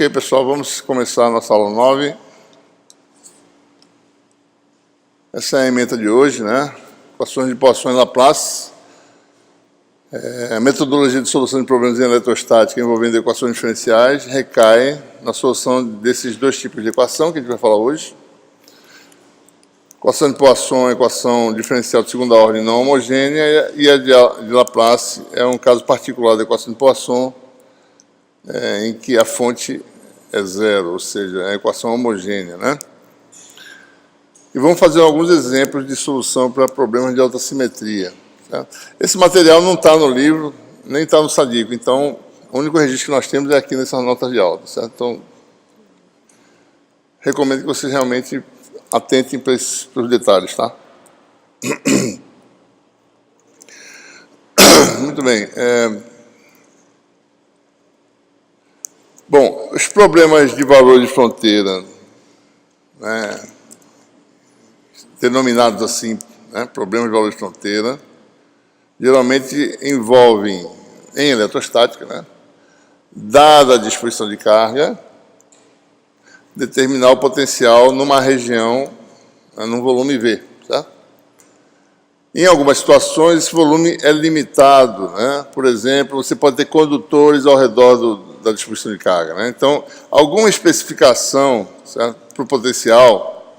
Ok, pessoal, vamos começar a nossa aula 9. Essa é a ementa de hoje, né? Equações de Poisson e Laplace. A metodologia de solução de problemas em eletrostática envolvendo equações diferenciais recai na solução desses dois tipos de equação que a gente vai falar hoje. Equação de Poisson é equação diferencial de segunda ordem não homogênea, e a de Laplace é um caso particular da equação de Poisson, em que a fonte é zero, ou seja, é a equação homogênea, né? E vamos fazer alguns exemplos de solução para problemas de alta simetria. Certo? Esse material não está no livro, nem está no Sadico, então o único registro que nós temos é aqui nessas notas de aula. Certo? Então, recomendo que vocês realmente atentem para os detalhes, tá? Muito bem. Bom, os problemas de valor de fronteira, né, denominados assim, né, problemas de valor de fronteira, geralmente envolvem, em eletrostática, né, dada a disposição de carga, determinar o potencial numa região, num volume V. Certo? Em algumas situações, esse volume é limitado. Né? Por exemplo, você pode ter condutores ao redor da distribuição de carga. Né? Então, alguma especificação para o potencial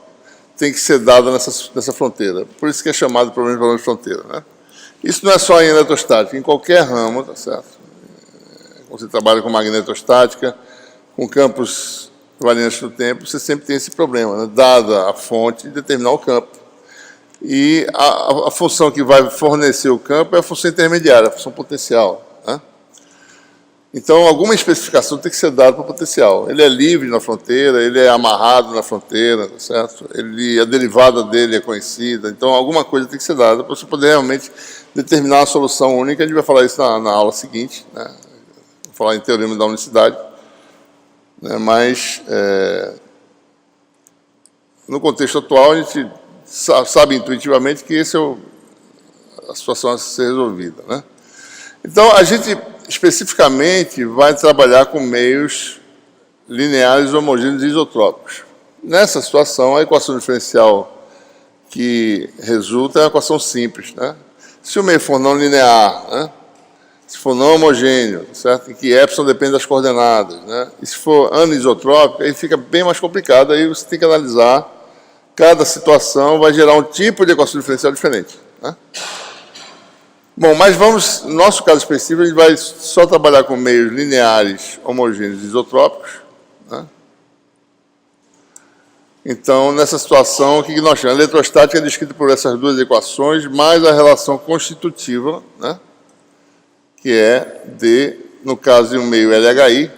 tem que ser dada nessa fronteira. Por isso que é chamado de problema de valor de fronteira. Né? Isso não é só em eletrostática, em qualquer ramo, tá certo? Quando você trabalha com magnetostática, com campos variantes do tempo, você sempre tem esse problema, né? Dada a fonte, determinar o campo. E a função que vai fornecer o campo é a função intermediária, a função potencial. Né? Então, alguma especificação tem que ser dada para o potencial. Ele é livre na fronteira, ele é amarrado na fronteira, certo? A derivada dele é conhecida. Então, alguma coisa tem que ser dada para você poder realmente determinar a solução única. A gente vai falar isso na aula seguinte, né? Vou falar em teorema da unicidade. Né? Mas, no contexto atual, a gente sabe intuitivamente que essa é a situação a ser resolvida. Né? Então, a gente especificamente vai trabalhar com meios lineares homogêneos e isotrópicos. Nessa situação, a equação diferencial que resulta é uma equação simples. Né? Se o meio for não linear, né? Se for não homogêneo, certo? Em que epsilon depende das coordenadas, né? E se for anisotrópico, aí fica bem mais complicado, aí você tem que analisar. Cada situação vai gerar um tipo de equação diferencial diferente. Né? Bom, mas vamos, no nosso caso específico, a gente vai só trabalhar com meios lineares, homogêneos e isotrópicos. Né? Então, nessa situação, o que nós chamamos? A eletrostática é descrita por essas duas equações, mais a relação constitutiva, né? Que é D, no caso de um meio LHI,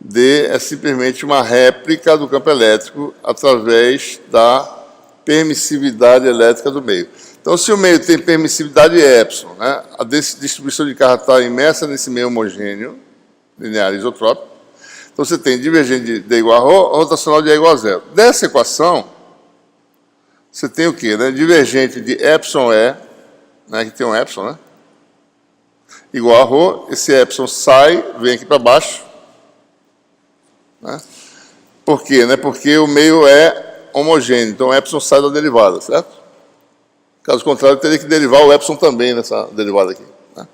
D é simplesmente uma réplica do campo elétrico através da permissividade elétrica do meio. Então, se o meio tem permissividade epsilon, né, a distribuição de carga está imersa nesse meio homogêneo, linear isotrópico, então você tem divergente de D igual a ρ, rotacional de E igual a zero. Dessa equação, você tem o quê? Né? Divergente de epsilon E, né, que tem um epsilon, né, igual a ρ, esse epsilon sai, vem aqui para baixo. Né? Por quê? Né? Porque o meio é homogêneo, então o epsilon sai da derivada, certo? Caso contrário, eu teria que derivar o epsilon também nessa derivada aqui. Né?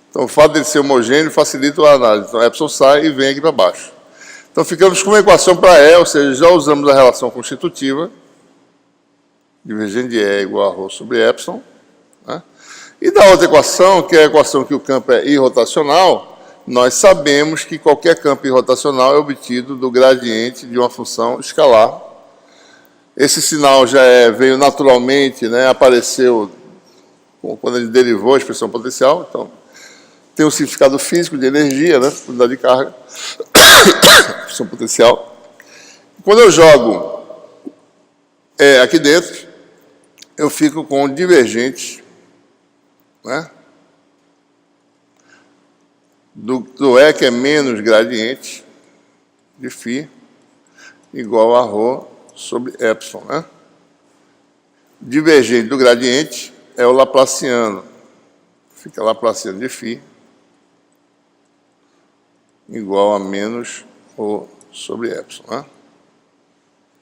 Então, o fato de ele ser homogêneo facilita a análise. Então, o epsilon sai e vem aqui para baixo. Então, ficamos com uma equação para E, ou seja, já usamos a relação constitutiva, divergente de E igual a ρ sobre epsilon. Né? E da outra equação, que é a equação que o campo é irrotacional, nós sabemos que qualquer campo irrotacional é obtido do gradiente de uma função escalar. Esse sinal já veio naturalmente, né, apareceu quando ele derivou a expressão potencial, então tem um significado físico de energia, né, unidade de carga, expressão potencial. Quando eu jogo aqui dentro, eu fico com divergente, né, do E, que é menos gradiente de φ, igual a ρ sobre epsilon. Né? Divergente do gradiente é o laplaciano. Fica laplaciano de φ igual a menos O sobre epsilon, né?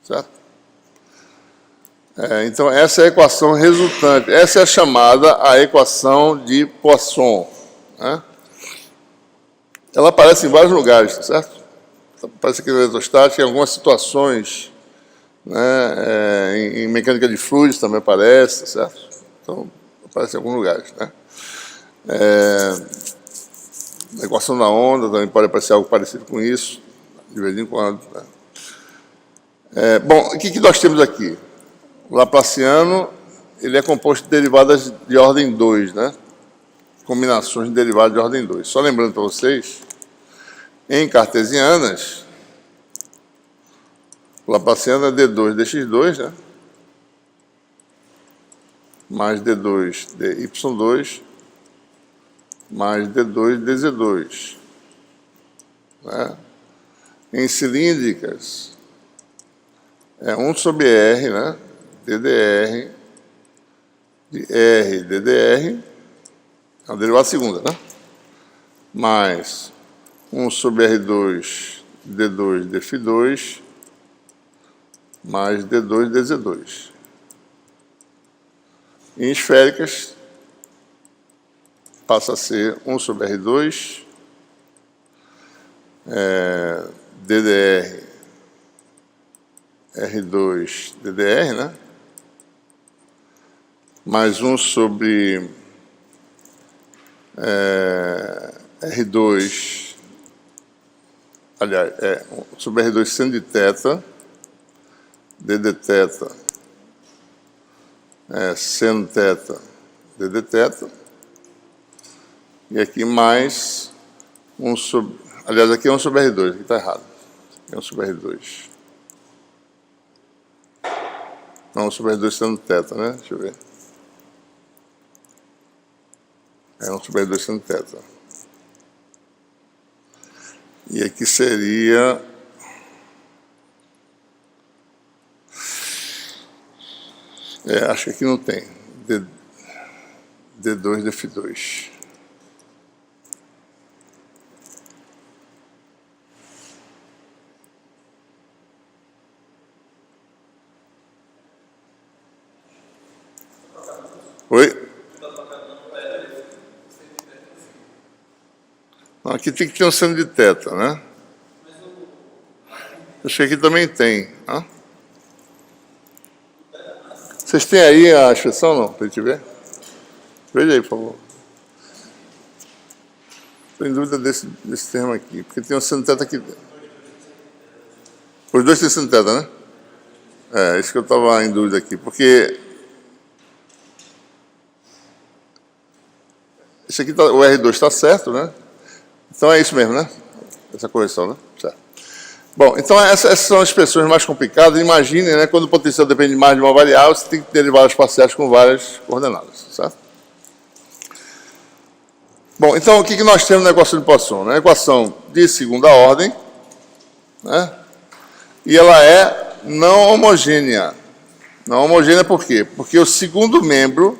Certo? Então, essa é a equação resultante. Essa é a chamada a equação de Poisson, né? Ela aparece em vários lugares, certo? Aparece aqui na eletrostática, em algumas situações, né? Em mecânica de fluidos também aparece, certo? Então, aparece em alguns lugares, né? A equação da onda também pode aparecer algo parecido com isso, de vez em quando, né? Bom, o que nós temos aqui? O Laplaciano, ele é composto de derivadas de ordem 2, né? Combinações de derivadas de ordem 2. Só lembrando para vocês, em cartesianas, o Laplaciano é d2 dx2, né? Mais d2 dy2, mais d2 dz2. Né? Em cilíndricas, é 1 sobre r, né? ddr, de r ddr, é uma derivada segunda, né? Mais 1 sobre r2 d2 dφ2, mais d2 dz2. Em esféricas, passa a ser 1 sobre r2, ddr, r2 ddr, né? Mais 1 sobre R2, aliás, 1 sobre R2 seno de θ, dd θ, seno θ, dd θ, e aqui mais 1 sobre, aliás, aqui é 1 sobre R2, aqui está errado, aqui é 1 sobre R2. Não, 1 sobre R2 seno θ, né? Deixa eu ver. É 1 sobre R2 seno θ. E aqui seria acho que aqui não tem. D2 dφ2. Oi? Não, aqui tem que ter um seno de θ, né? Acho que aqui também tem. Né? Vocês têm aí a expressão, não? Para a gente ver? Veja aí, por favor. Estou em dúvida desse termo aqui, porque tem um seno de θ aqui dentro. Os dois têm seno de θ, né? É, isso que eu estava em dúvida aqui, porque esse aqui o R2 está certo, né? Então é isso mesmo, né? Essa correção, né? Certo. Bom, então essas são as expressões mais complicadas. Imaginem, né? Quando o potencial depende mais de uma variável, você tem que derivar as parciais com várias coordenadas, certo? Bom, então o que nós temos na equação de Poisson? Na equação de segunda ordem, né? E ela é não homogênea. Não homogênea por quê? Porque o segundo membro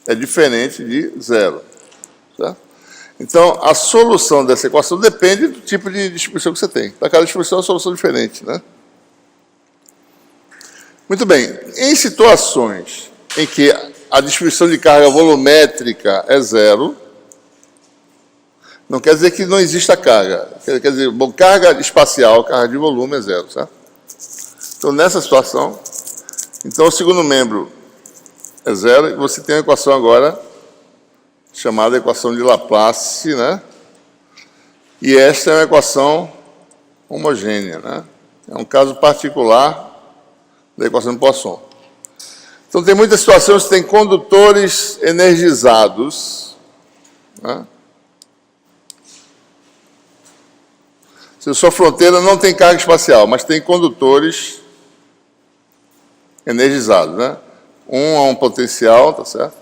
é diferente de zero, certo? Então, a solução dessa equação depende do tipo de distribuição que você tem. Para cada distribuição é uma solução diferente, né? Muito bem. Em situações em que a distribuição de carga volumétrica é zero, não quer dizer que não exista carga. Quer dizer, bom, carga espacial, carga de volume é zero, certo? Então, nessa situação, então o segundo membro é zero e você tem a equação agora chamada equação de Laplace, né? E esta é uma equação homogênea, né? É um caso particular da equação de Poisson. Então, tem muitas situações que tem condutores energizados, né? Se a sua fronteira não tem carga espacial, mas tem condutores energizados, né? Um a um potencial, tá certo?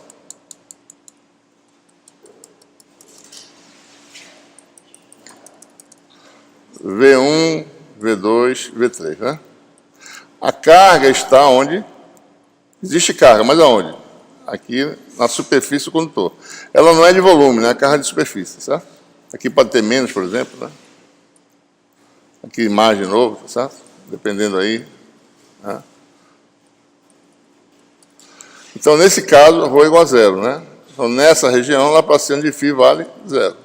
V1, V2, V3, né? A carga está onde? Existe carga, mas aonde? Aqui na superfície do condutor. Ela não é de volume, né? É carga de superfície, certo? Aqui pode ter menos, por exemplo, né? Aqui imagem de novo, tá certo? Dependendo aí. Né? Então, nesse caso, ρ igual a zero, né? Então, nessa região, laplaciano de φ vale zero.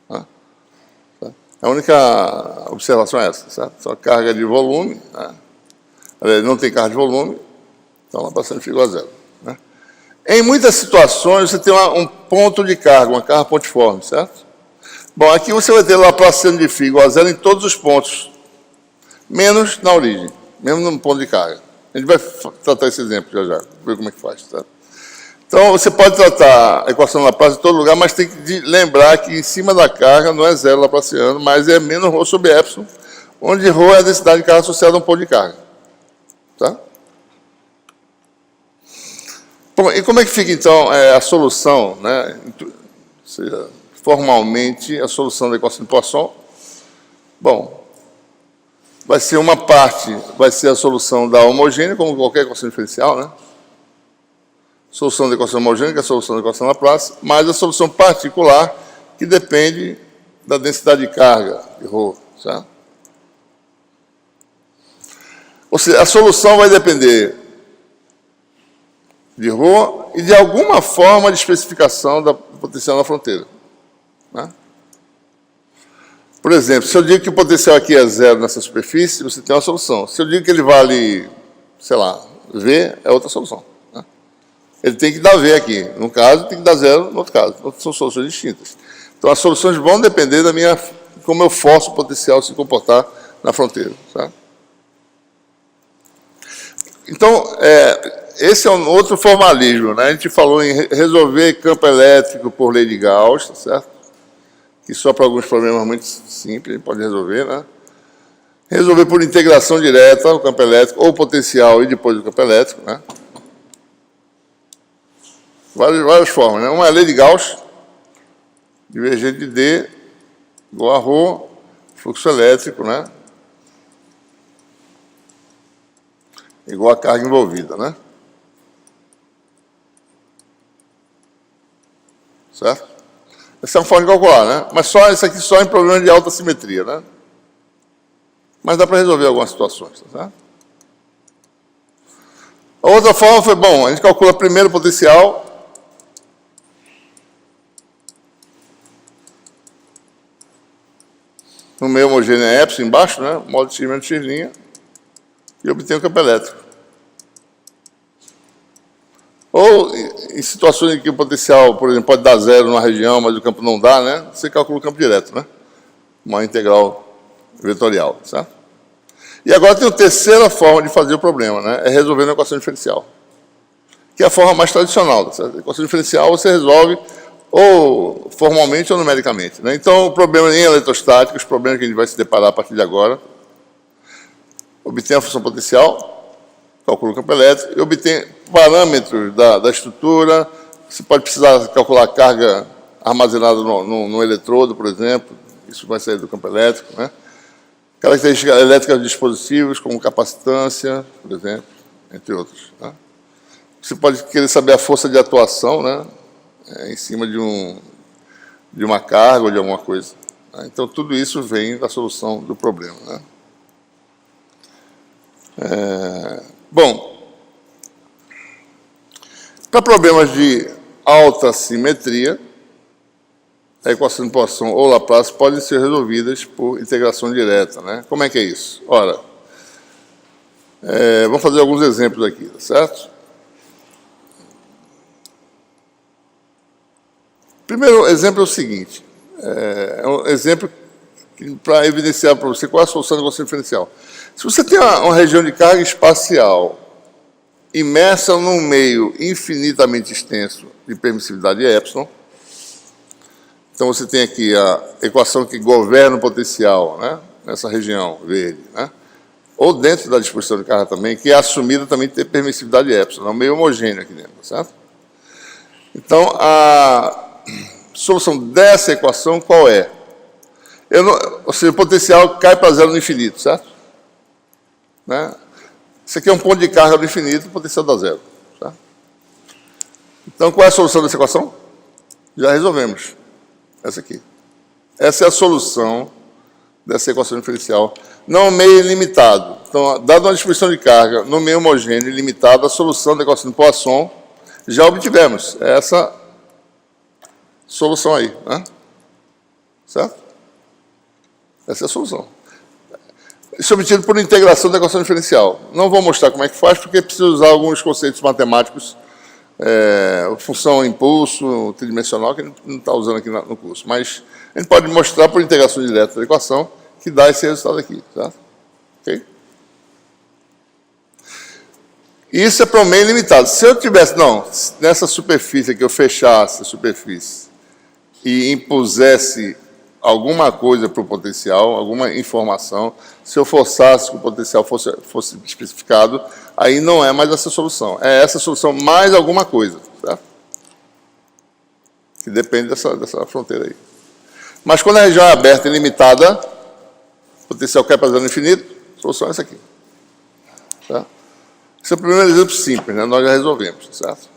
Né? A única observação é essa, certo? Só carga de volume, né? Não tem carga de volume, então laplaciano de φ igual a zero. Né? Em muitas situações, você tem um ponto de carga, uma carga pontiforme, certo? Bom, aqui você vai ter laplaciano de φ igual a zero em todos os pontos, menos na origem, mesmo no ponto de carga. A gente vai tratar esse exemplo já, ver como é que faz, tá? Então, você pode tratar a equação Laplace em todo lugar, mas tem que lembrar que em cima da carga não é zero laplaciano, mas é menos ρ sobre epsilon, onde ρ é a densidade de carga associada a um ponto de carga. Tá? Bom, e como é que fica, então, a solução, né? Ou seja, formalmente, a solução da equação de Poisson? Bom, vai ser uma parte, vai ser a solução da homogênea, como qualquer equação diferencial, né? Solução da equação homogênea, a solução da equação Laplace, mais a solução particular, que depende da densidade de carga de ρ, certo? Ou seja, a solução vai depender de ρ e de alguma forma de especificação da potencial na fronteira. Né? Por exemplo, se eu digo que o potencial aqui é zero nessa superfície, você tem uma solução. Se eu digo que ele vale, sei lá, V, é outra solução. Né? Ele tem que dar V aqui. Num caso, tem que dar zero no outro caso. Então, são soluções distintas. Então, as soluções vão depender da minha, como eu forço o potencial se comportar na fronteira. Certo? Então, esse é um outro formalismo. Né? A gente falou em resolver campo elétrico por lei de Gauss, tá certo? Que só para alguns problemas muito simples, a gente pode resolver, né? Resolver por integração direta o campo elétrico, ou potencial e depois o campo elétrico, né? Várias formas, né? Uma é a lei de Gauss, divergente de D, igual a ρ, fluxo elétrico, né? Igual a carga envolvida, né? Certo? Essa é uma forma de calcular, né? Mas só isso aqui só em problemas de alta simetria, né? Mas dá para resolver algumas situações, tá? A outra forma foi, bom, a gente calcula primeiro o potencial. No meio homogêneo é epsilon embaixo, né? Modo x menos x', e obtém o campo elétrico. Ou em situações em que o potencial, por exemplo, pode dar zero numa região, mas o campo não dá, né? Você calcula o campo direto, né? Uma integral vetorial, certo? E agora tem a terceira forma de fazer o problema, né? É resolvendo a equação diferencial. Que é a forma mais tradicional, certo? A equação diferencial você resolve ou formalmente ou numericamente, né? Então, o problema em eletrostática, os problemas que a gente vai se deparar a partir de agora, obtém a função potencial, calcula o campo elétrico e obtém parâmetros da estrutura. Você pode precisar calcular a carga armazenada no eletrodo, por exemplo. Isso vai sair do campo elétrico, né? Características elétricas de dispositivos, como capacitância, por exemplo, entre outros. Né? Você pode querer saber a força de atuação, né? Em cima de uma carga ou de alguma coisa. Né? Então, tudo isso vem da solução do problema. Né? Bom, para problemas de alta simetria, a equação de Poisson ou Laplace podem ser resolvidas por integração direta. Né? Como é que é isso? Ora, vamos fazer alguns exemplos aqui, tá certo? Primeiro exemplo é o seguinte, é um exemplo para evidenciar para você qual é a solução da equação diferencial. Se você tem uma região de carga espacial imersa num meio infinitamente extenso de permissividade epsilon, então você tem aqui a equação que governa o potencial, né, nessa região verde, né, ou dentro da disposição de carga também, que é assumida também ter permissividade epsilon, é um meio homogêneo aqui dentro, certo? Então, a solução dessa equação qual é? Ou seja, o potencial cai para zero no infinito, certo? Né? Isso aqui é um ponto de carga no infinito, o potencial dá zero. Certo? Então, qual é a solução dessa equação? Já resolvemos. Essa aqui. Essa é a solução dessa equação diferencial, não meio ilimitado. Então, dada uma distribuição de carga no meio homogêneo e limitado, a solução da equação de Poisson já obtivemos. É essa solução aí, né? Certo? Essa é a solução. Isso é obtido por integração da equação diferencial. Não vou mostrar como é que faz, porque precisa usar alguns conceitos matemáticos, função impulso tridimensional, que a gente não está usando aqui no curso. Mas a gente pode mostrar por integração direta da equação que dá esse resultado aqui. Certo? Ok? Isso é para o meio limitado. Se eu tivesse, nessa superfície aqui, eu fechasse a superfície e impusesse alguma coisa para o potencial, alguma informação, se eu forçasse que o potencial fosse especificado, aí não é mais essa solução. É essa solução mais alguma coisa, certo? Que depende dessa fronteira aí. Mas quando a região é aberta e limitada, o potencial cai para zero infinito, a solução é essa aqui. Certo? Esse é o primeiro exemplo simples, né? Nós já resolvemos, certo?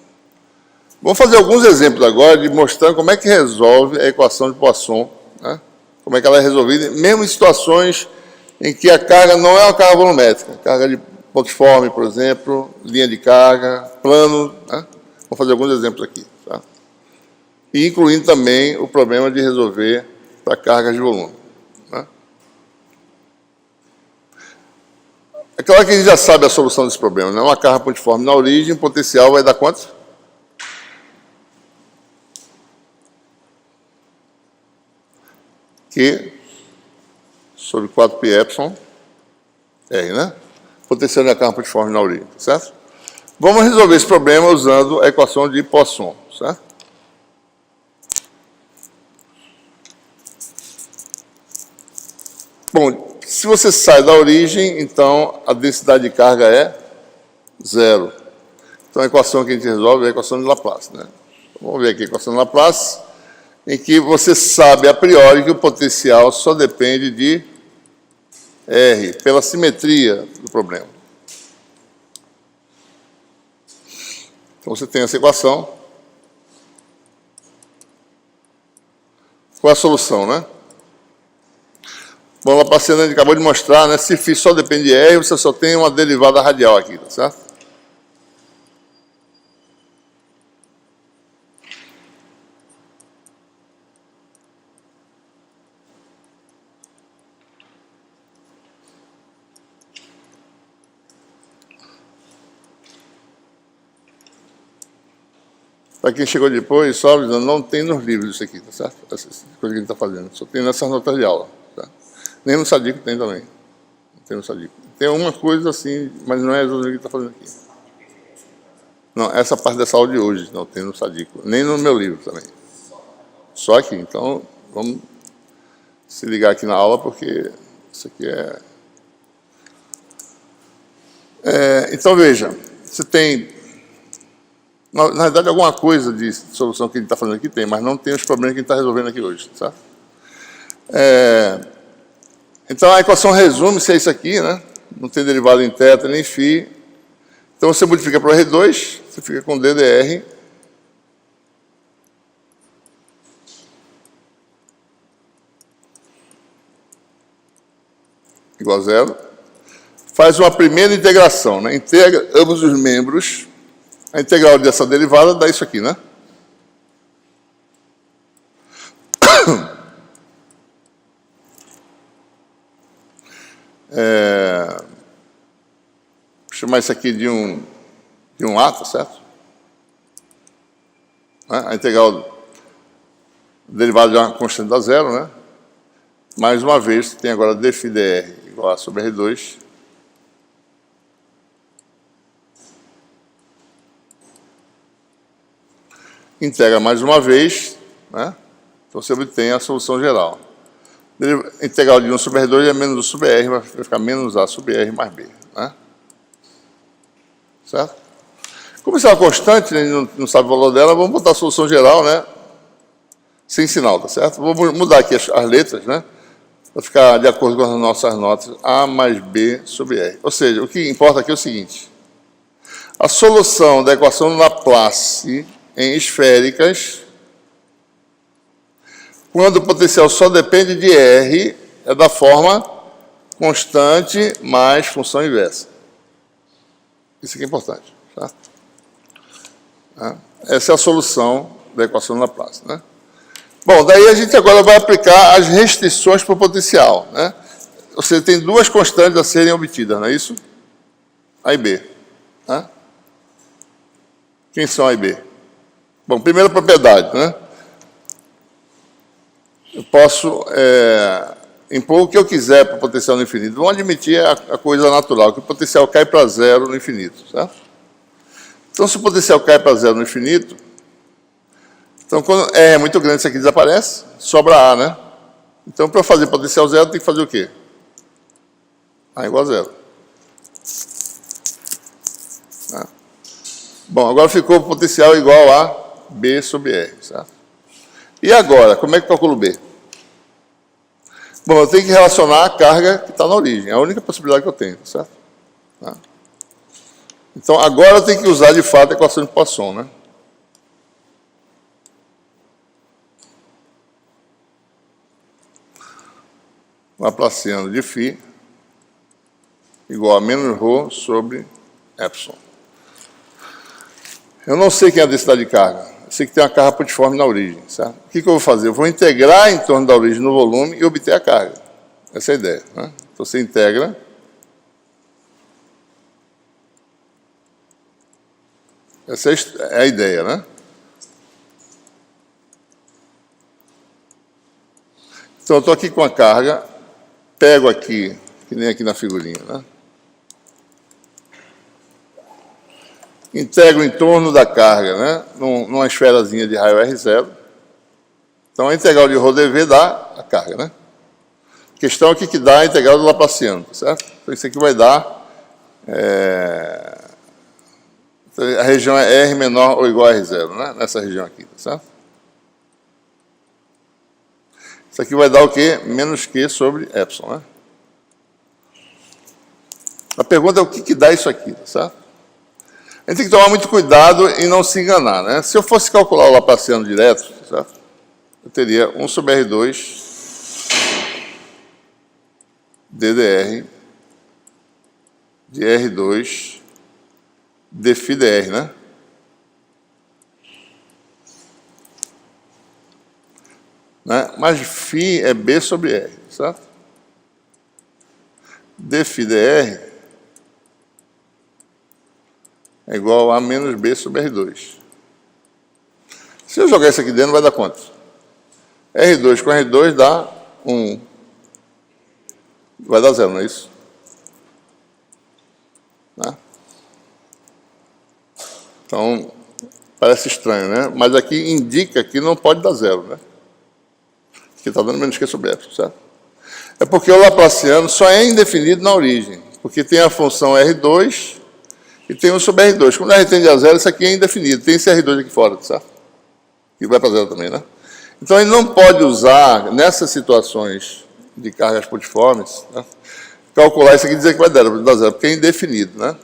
Vamos fazer alguns exemplos agora de mostrando como é que resolve a equação de Poisson, né? Como é que ela é resolvida, mesmo em situações em que a carga não é uma carga volumétrica, carga de pontiforme, por exemplo, linha de carga, plano, né? Vou fazer alguns exemplos aqui, tá? E incluindo também o problema de resolver para cargas de volume, né? É claro que a gente já sabe a solução desse problema, né? Uma carga pontiforme na origem, o potencial vai dar quanto? Q sobre 4π epsilon R, né? Potencial da carga pontiforme na origem, certo? Vamos resolver esse problema usando a equação de Poisson, certo? Bom, se você sai da origem, então a densidade de carga é zero. Então a equação que a gente resolve é a equação de Laplace, né? Vamos ver aqui a equação de Laplace, em que você sabe a priori que o potencial só depende de R, pela simetria do problema. Então você tem essa equação. Qual é a solução, né? Bom, Laplace a gente acabou de mostrar, né? Se φ só depende de R, você só tem uma derivada radial aqui, tá certo? Para quem chegou depois, só avisando, não tem nos livros isso aqui, tá certo? Essa coisa que a gente está fazendo. Só tem nessas notas de aula. Tá? Nem no Sadico tem também. Não tem no Sadico. Tem uma coisa assim, mas não é exatamente o que está fazendo aqui. Não, essa parte dessa aula de hoje não tem no Sadico. Nem no meu livro também. Só aqui. Então, vamos se ligar aqui na aula, porque isso aqui então, veja. Você tem... Na verdade, alguma coisa de solução que a gente está fazendo aqui tem, mas não tem os problemas que a gente está resolvendo aqui hoje, certo? Então, a equação resume-se a isso aqui, né? Não tem derivada em θ nem φ. Então, você multiplica por R2, você fica com DDR igual a zero. Faz uma primeira integração, né? Integra ambos os membros. A integral dessa derivada dá isso aqui, né? Vou chamar isso aqui de um A, tá certo? A integral derivada de uma constante dá zero, né? Mais uma vez, você tem agora dφ dr igual a sobre R2. Integra mais uma vez, né? Então você obtém a solução geral. Integral de 1 sobre R2 é menos 1 sobre R, vai ficar menos A sobre R mais B, né? Certo? Como isso é uma constante, a gente não sabe o valor dela, vamos botar a solução geral, né? Sem sinal, tá certo? Vou mudar aqui as letras, né? Para ficar de acordo com as nossas notas, A mais B sobre R. Ou seja, o que importa aqui é o seguinte. A solução da equação de Laplace em esféricas, quando o potencial só depende de R, é da forma constante mais função inversa. Isso aqui é importante. Certo? Essa é a solução da equação de Laplace. Né? Bom, daí a gente agora vai aplicar as restrições para o potencial. Né? Ou seja, tem duas constantes a serem obtidas, não é isso? A e B. Né? Quem são A e B? Bom, primeira propriedade, né? Eu posso impor o que eu quiser para o potencial no infinito. Vamos admitir a coisa natural, que o potencial cai para zero no infinito, certo? Então, se o potencial cai para zero no infinito, então, quando R é muito grande, isso aqui desaparece, sobra A, né? Então, para fazer potencial zero, tem que fazer o quê? A igual a zero. Né? Bom, agora ficou o potencial igual a B sobre R, certo? E agora, como é que eu calculo B? Bom, eu tenho que relacionar a carga que está na origem. É a única possibilidade que eu tenho, certo? Tá? Então, agora eu tenho que usar, de fato, a equação de Poisson, né? Laplaciano de φ igual a menos ρ sobre epsilon. Eu não sei quem é a densidade de carga. Eu sei que tem uma carga pontiforme na origem, certo? O que eu vou fazer? Eu vou integrar em torno da origem no volume e obter a carga. Essa é a ideia. Né? Então, você integra. Essa é a ideia, né? Então, eu estou aqui com a carga, pego aqui, que nem aqui na figurinha, né? Integro em torno da carga, né? Numa esferazinha de raio R0. Então, a integral de ρdV dá a carga, né? A questão aqui que dá a integral do Laplaciano, certo? Então, isso aqui vai dar... a região é R menor ou igual a R0, né? Nessa região aqui, certo? Isso aqui vai dar o quê? Menos Q sobre epsilon, né? A pergunta é o que dá isso aqui, certo? A gente tem que tomar muito cuidado em não se enganar, né? Se eu fosse calcular o Laplaciano direto, certo? Eu teria 1 sobre R2 ddr de R2 dφ dr, né? Mas φ é B sobre R, certo? dφ dr é igual a menos B sobre R2. Se eu jogar isso aqui dentro, vai dar quanto? R2 com R2 dá 1. Vai dar 0, não é isso? Né? Então, parece estranho, né? Mas aqui indica que não pode dar 0, né? Que está dando menos Q sobre epsilon, certo? É porque o Laplaciano só é indefinido na origem, porque tem a função R2 e tem 1 sobre R2. Quando R tende a 0, isso aqui é indefinido. Tem esse R2 aqui fora, certo? Que vai para 0 também, né? Então, ele não pode usar, nessas situações de cargas pontiformes, né, calcular isso aqui e dizer que vai dar 0, porque é indefinido, né?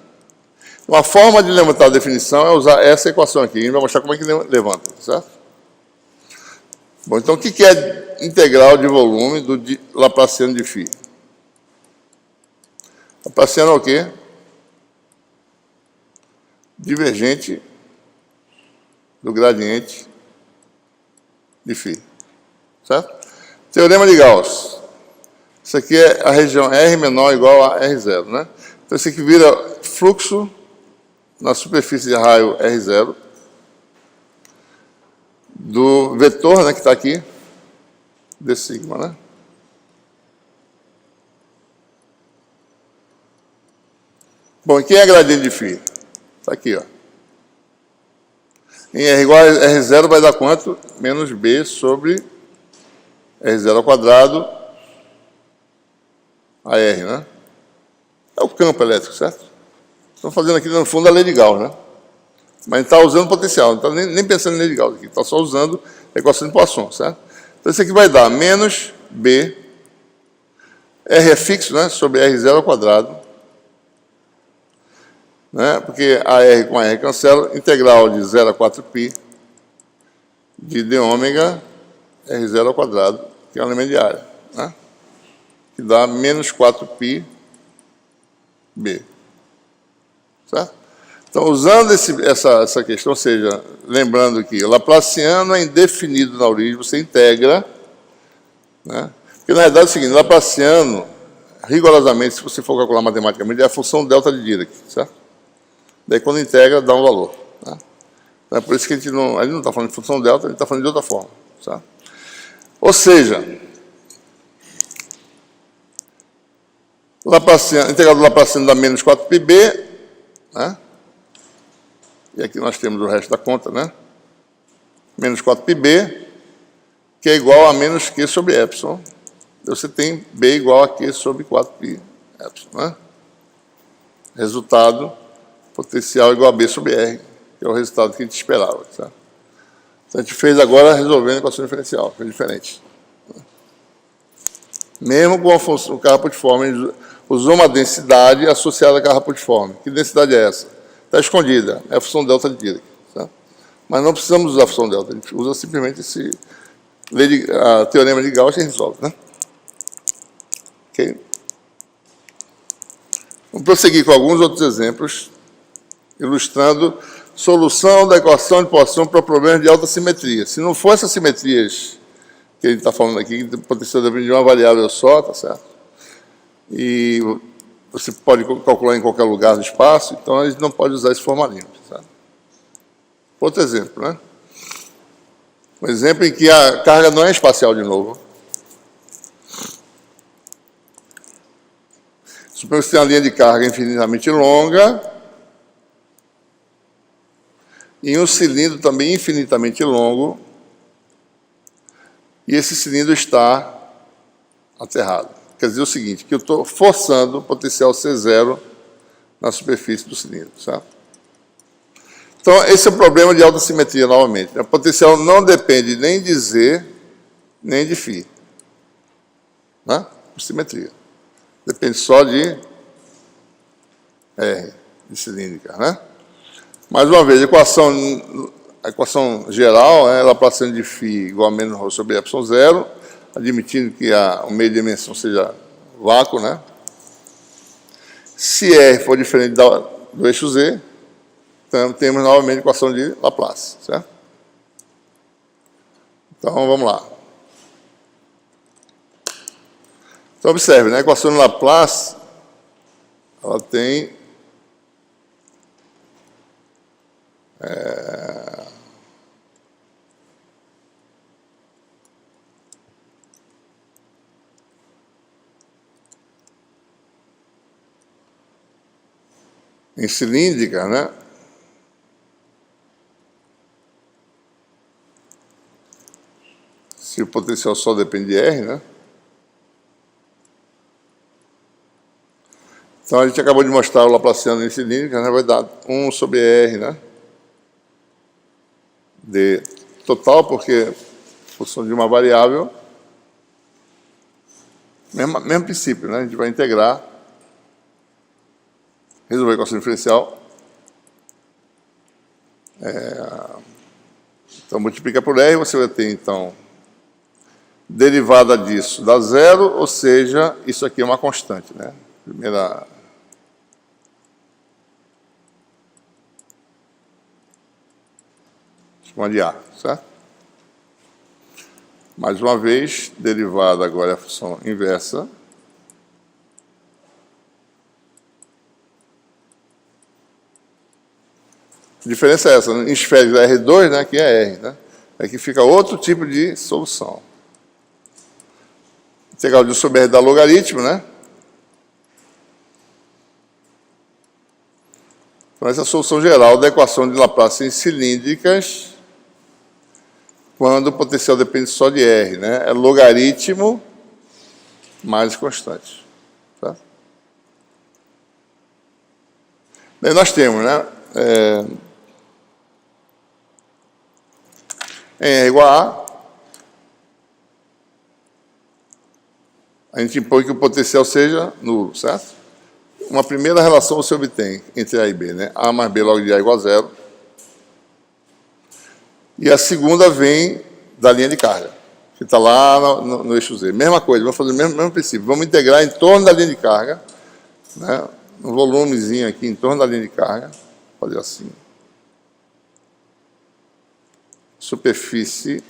Uma forma de levantar a definição é usar essa equação aqui. A gente vai mostrar como é que levanta, certo? Bom, então, o que é integral de volume do Laplaciano de φ? Laplaciano é o quê? Divergente do gradiente de φ. Certo? Teorema de Gauss. Isso aqui é a região R menor ou igual a R0, né? Então, isso aqui vira fluxo na superfície de raio R0 do vetor, né, que está aqui, d sigma, né? Bom, e quem é gradiente de φ? Está aqui, ó. Em R igual a R0 vai dar quanto? Menos B sobre R0 ao quadrado a R, né? É o campo elétrico, certo? Estamos fazendo aqui, no fundo, a lei de Gauss, né? Mas está usando potencial, não está nem pensando em lei de Gauss aqui, está só usando a equação de Poisson, certo? Então, isso aqui vai dar menos B, R é fixo, né? Sobre R0 ao quadrado, né? Porque a R com a R cancela, integral de 0 a 4π de d ômega R0 ao quadrado, que é um elemento de área, né? que dá menos 4πb. Certo? Então, usando essa questão, ou seja, lembrando que o laplaciano é indefinido na origem, você integra, né? Porque, na verdade, é o seguinte, o laplaciano, rigorosamente, se você for calcular matematicamente, é a função delta de Dirac, certo? Daí, quando integra, dá um valor. Né? Então, é por isso que a gente não está falando de função delta, a gente está falando de outra forma. Certo? Ou seja, integral do laplaciano dá menos 4πb, né? E aqui nós temos o resto da conta, né? Menos 4πb, que é igual a menos q sobre epsilon. Você tem b igual a q sobre 4π epsilon, né? Resultado, potencial igual a b sobre r, que é o resultado que a gente esperava. Tá? Então, a gente fez agora resolvendo a equação diferencial, foi diferente. Mesmo com a função, o carro-putiforme, usou uma densidade associada à carro-putiforme. Que densidade é essa? Está escondida, é a função delta de Dirac. Tá? Mas não precisamos usar a função delta, a gente usa simplesmente esse teorema de Gauss e resolve. Né? Ok? Vamos prosseguir com alguns outros exemplos, ilustrando solução da equação de Poisson para problemas de alta simetria. Se não for essas simetrias que a gente está falando aqui, que potencial depende de uma variável só, tá certo? E você pode calcular em qualquer lugar do espaço, então a gente não pode usar esse formalismo. Certo? Outro exemplo, né? Um exemplo em que a carga não é espacial de novo. Suponhamos que tem uma linha de carga infinitamente longa e um cilindro também infinitamente longo, e esse cilindro está aterrado. Quer dizer o seguinte, que eu estou forçando o potencial C0 na superfície do cilindro, certo? Então, esse é o problema de alta simetria, novamente. O potencial não depende nem de Z, nem de φ. Né? Por simetria. Depende só de R, de cilíndrica, né? Mais uma vez, a equação geral é Laplaciano de φ igual a menos ρ sobre epsilon 0, admitindo que o meio de dimensão seja vácuo, né? Se R for diferente do eixo Z, então temos novamente a equação de Laplace, certo? Então, vamos lá. Então, observe, né? A equação de Laplace, ela tem em cilíndrica, né? Se o potencial só depende de R, né? Então, a gente acabou de mostrar o Laplaciano em cilíndrica, né? Vai dar 1 sobre R, né? De total, porque função de uma variável, mesmo princípio, né? A gente vai integrar, resolver a equação diferencial. Então, multiplica por R, você vai ter, então, derivada disso dá zero, ou seja, isso aqui é uma constante, né? Primeira... Chama de A, certo? Mais uma vez, derivada agora é a função inversa. A diferença é essa, em esférica R2, né, que é R, né? É que fica outro tipo de solução. Integral de 1 sobre R dá logaritmo, né? Então, essa é a solução geral da equação de Laplace em cilíndricas, quando o potencial depende só de R, né? É logaritmo mais constante. Tá? Bem, nós temos, né? Em R igual a gente impõe que o potencial seja nulo, certo? Uma primeira relação você obtém entre A e B, né? A mais B log de A igual a zero. E a segunda vem da linha de carga, que está lá no eixo Z. Mesma coisa, vamos fazer o mesmo princípio. Vamos integrar em torno da linha de carga, né? Um volumezinho aqui em torno da linha de carga. Vou fazer assim. Superfície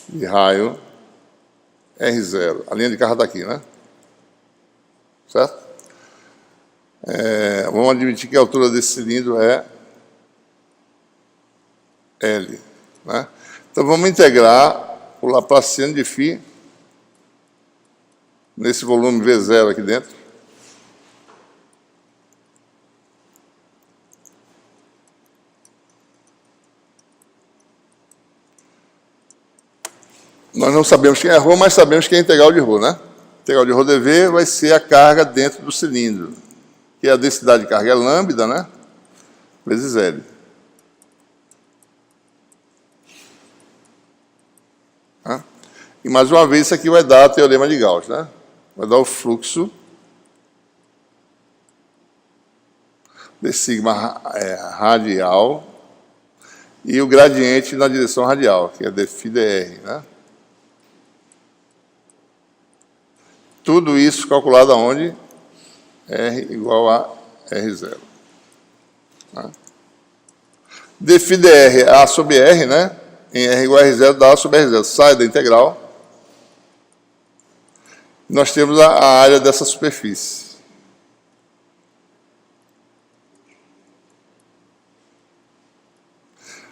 de raio R0. A linha de carga está aqui, né? Certo? Vamos admitir que a altura desse cilindro é L, né? Então vamos integrar o Laplaciano de φ nesse volume V0 aqui dentro. Nós não sabemos quem é ρ, mas sabemos que é a integral de ρ, né? A integral de ρ dV vai ser a carga dentro do cilindro, que a densidade de carga é lambda, né? Vezes L. Tá? E mais uma vez, isso aqui vai dar o teorema de Gauss, né? Vai dar o fluxo de sigma radial e o gradiente na direção radial, que é dφ dr, né? Tudo isso calculado aonde? R igual a R0. Né? Dφ dr é A sobre R, né? Em R igual a R0 dá A sobre R0. Sai da integral. Nós temos a área dessa superfície.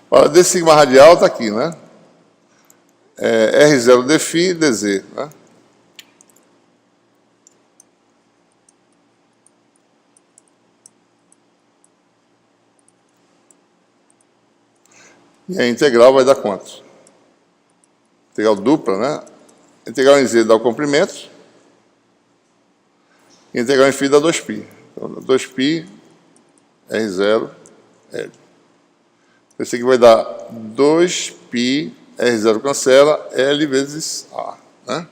Olha, d sigma radial está aqui, né? R0 dφ dz, né? E a integral vai dar quanto? Integral dupla, né? Integral em z dá o comprimento. E integral em φ dá 2π. Então, 2π R0 L. Esse aqui vai dar 2π R0 cancela L vezes A. Né?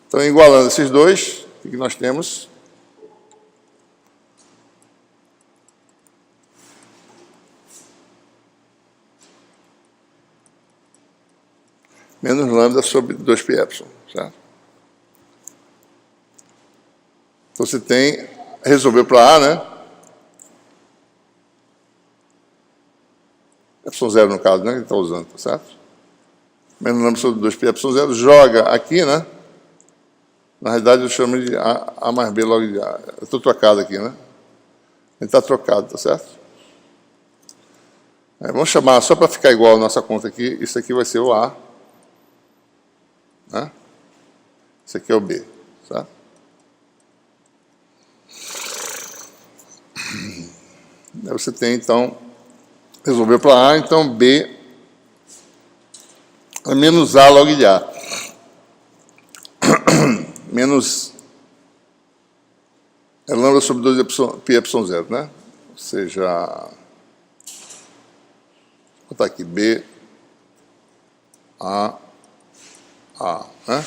Então, igualando esses dois, o que nós temos? Menos lambda sobre 2π epsilon, certo? Então você tem, resolveu para A, né? Epsilon 0 no caso, né? Que ele está usando, tá certo? Menos lambda sobre 2π epsilon 0, joga aqui, né? Na realidade eu chamo de A mais B log de A. Eu estou trocado aqui, né? Ele está trocado, tá certo? Vamos chamar, só para ficar igual a nossa conta aqui, isso aqui vai ser o A. Né? Esse aqui é o B, tá? Aí você tem, então, resolveu para A, então B é menos A log de A. Menos é lambda sobre 2π epsilon 0, né? Ou seja, vou botar aqui B, A, né?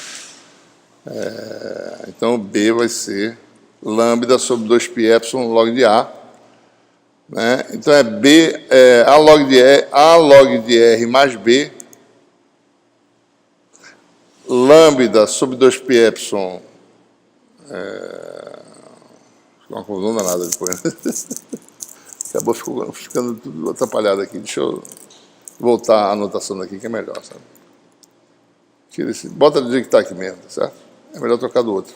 Então, B vai ser lambda sobre 2π epsilon log de A. Né? Então, A log de R mais B, lambda sobre 2π epsilon. Uma confusão danada depois. Acabou ficando tudo atrapalhado aqui. Deixa eu voltar a anotação daqui, que é melhor, sabe? Tira esse, bota do jeito que está aqui mesmo, tá certo? É melhor trocar do outro.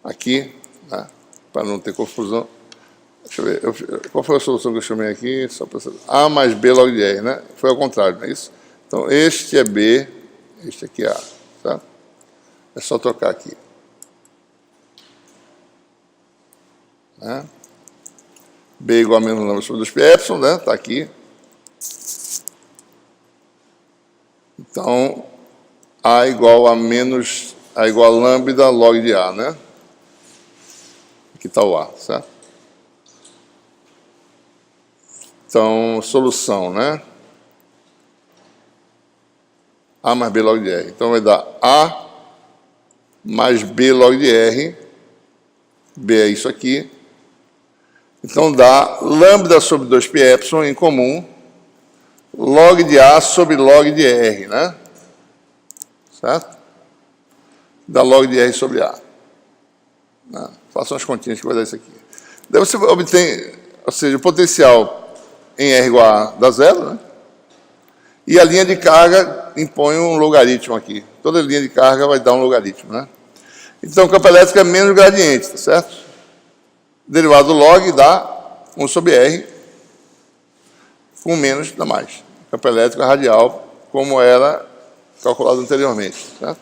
Aqui, né? Para não ter confusão. Deixa eu ver. Qual foi a solução que eu chamei aqui? Só para saber. A mais B log de R, né? Foi ao contrário, não é isso? Então, este é B, este aqui é A, tá? É só trocar aqui. Né? B igual a menos lambda sobre 2π epsilon, né? Está aqui. Então, A igual a lambda log de A, né? Aqui está o A, certo? Então, solução, né? A mais B log de R. Então, vai dar A mais B log de R. B é isso aqui. Então, dá lambda sobre 2π epsilon em comum. log de A sobre log de R, né? Certo? Dá log de R sobre A. Façam as continhas que vai dar isso aqui. Daí você obtém, ou seja, o potencial em R igual a dá zero, né? E a linha de carga impõe um logaritmo aqui. Toda linha de carga vai dar um logaritmo, né? Então, o campo elétrico é menos gradiente, tá certo? Derivado do log dá 1 sobre R, com menos dá mais. O campo elétrico é radial, como era calculado anteriormente, certo?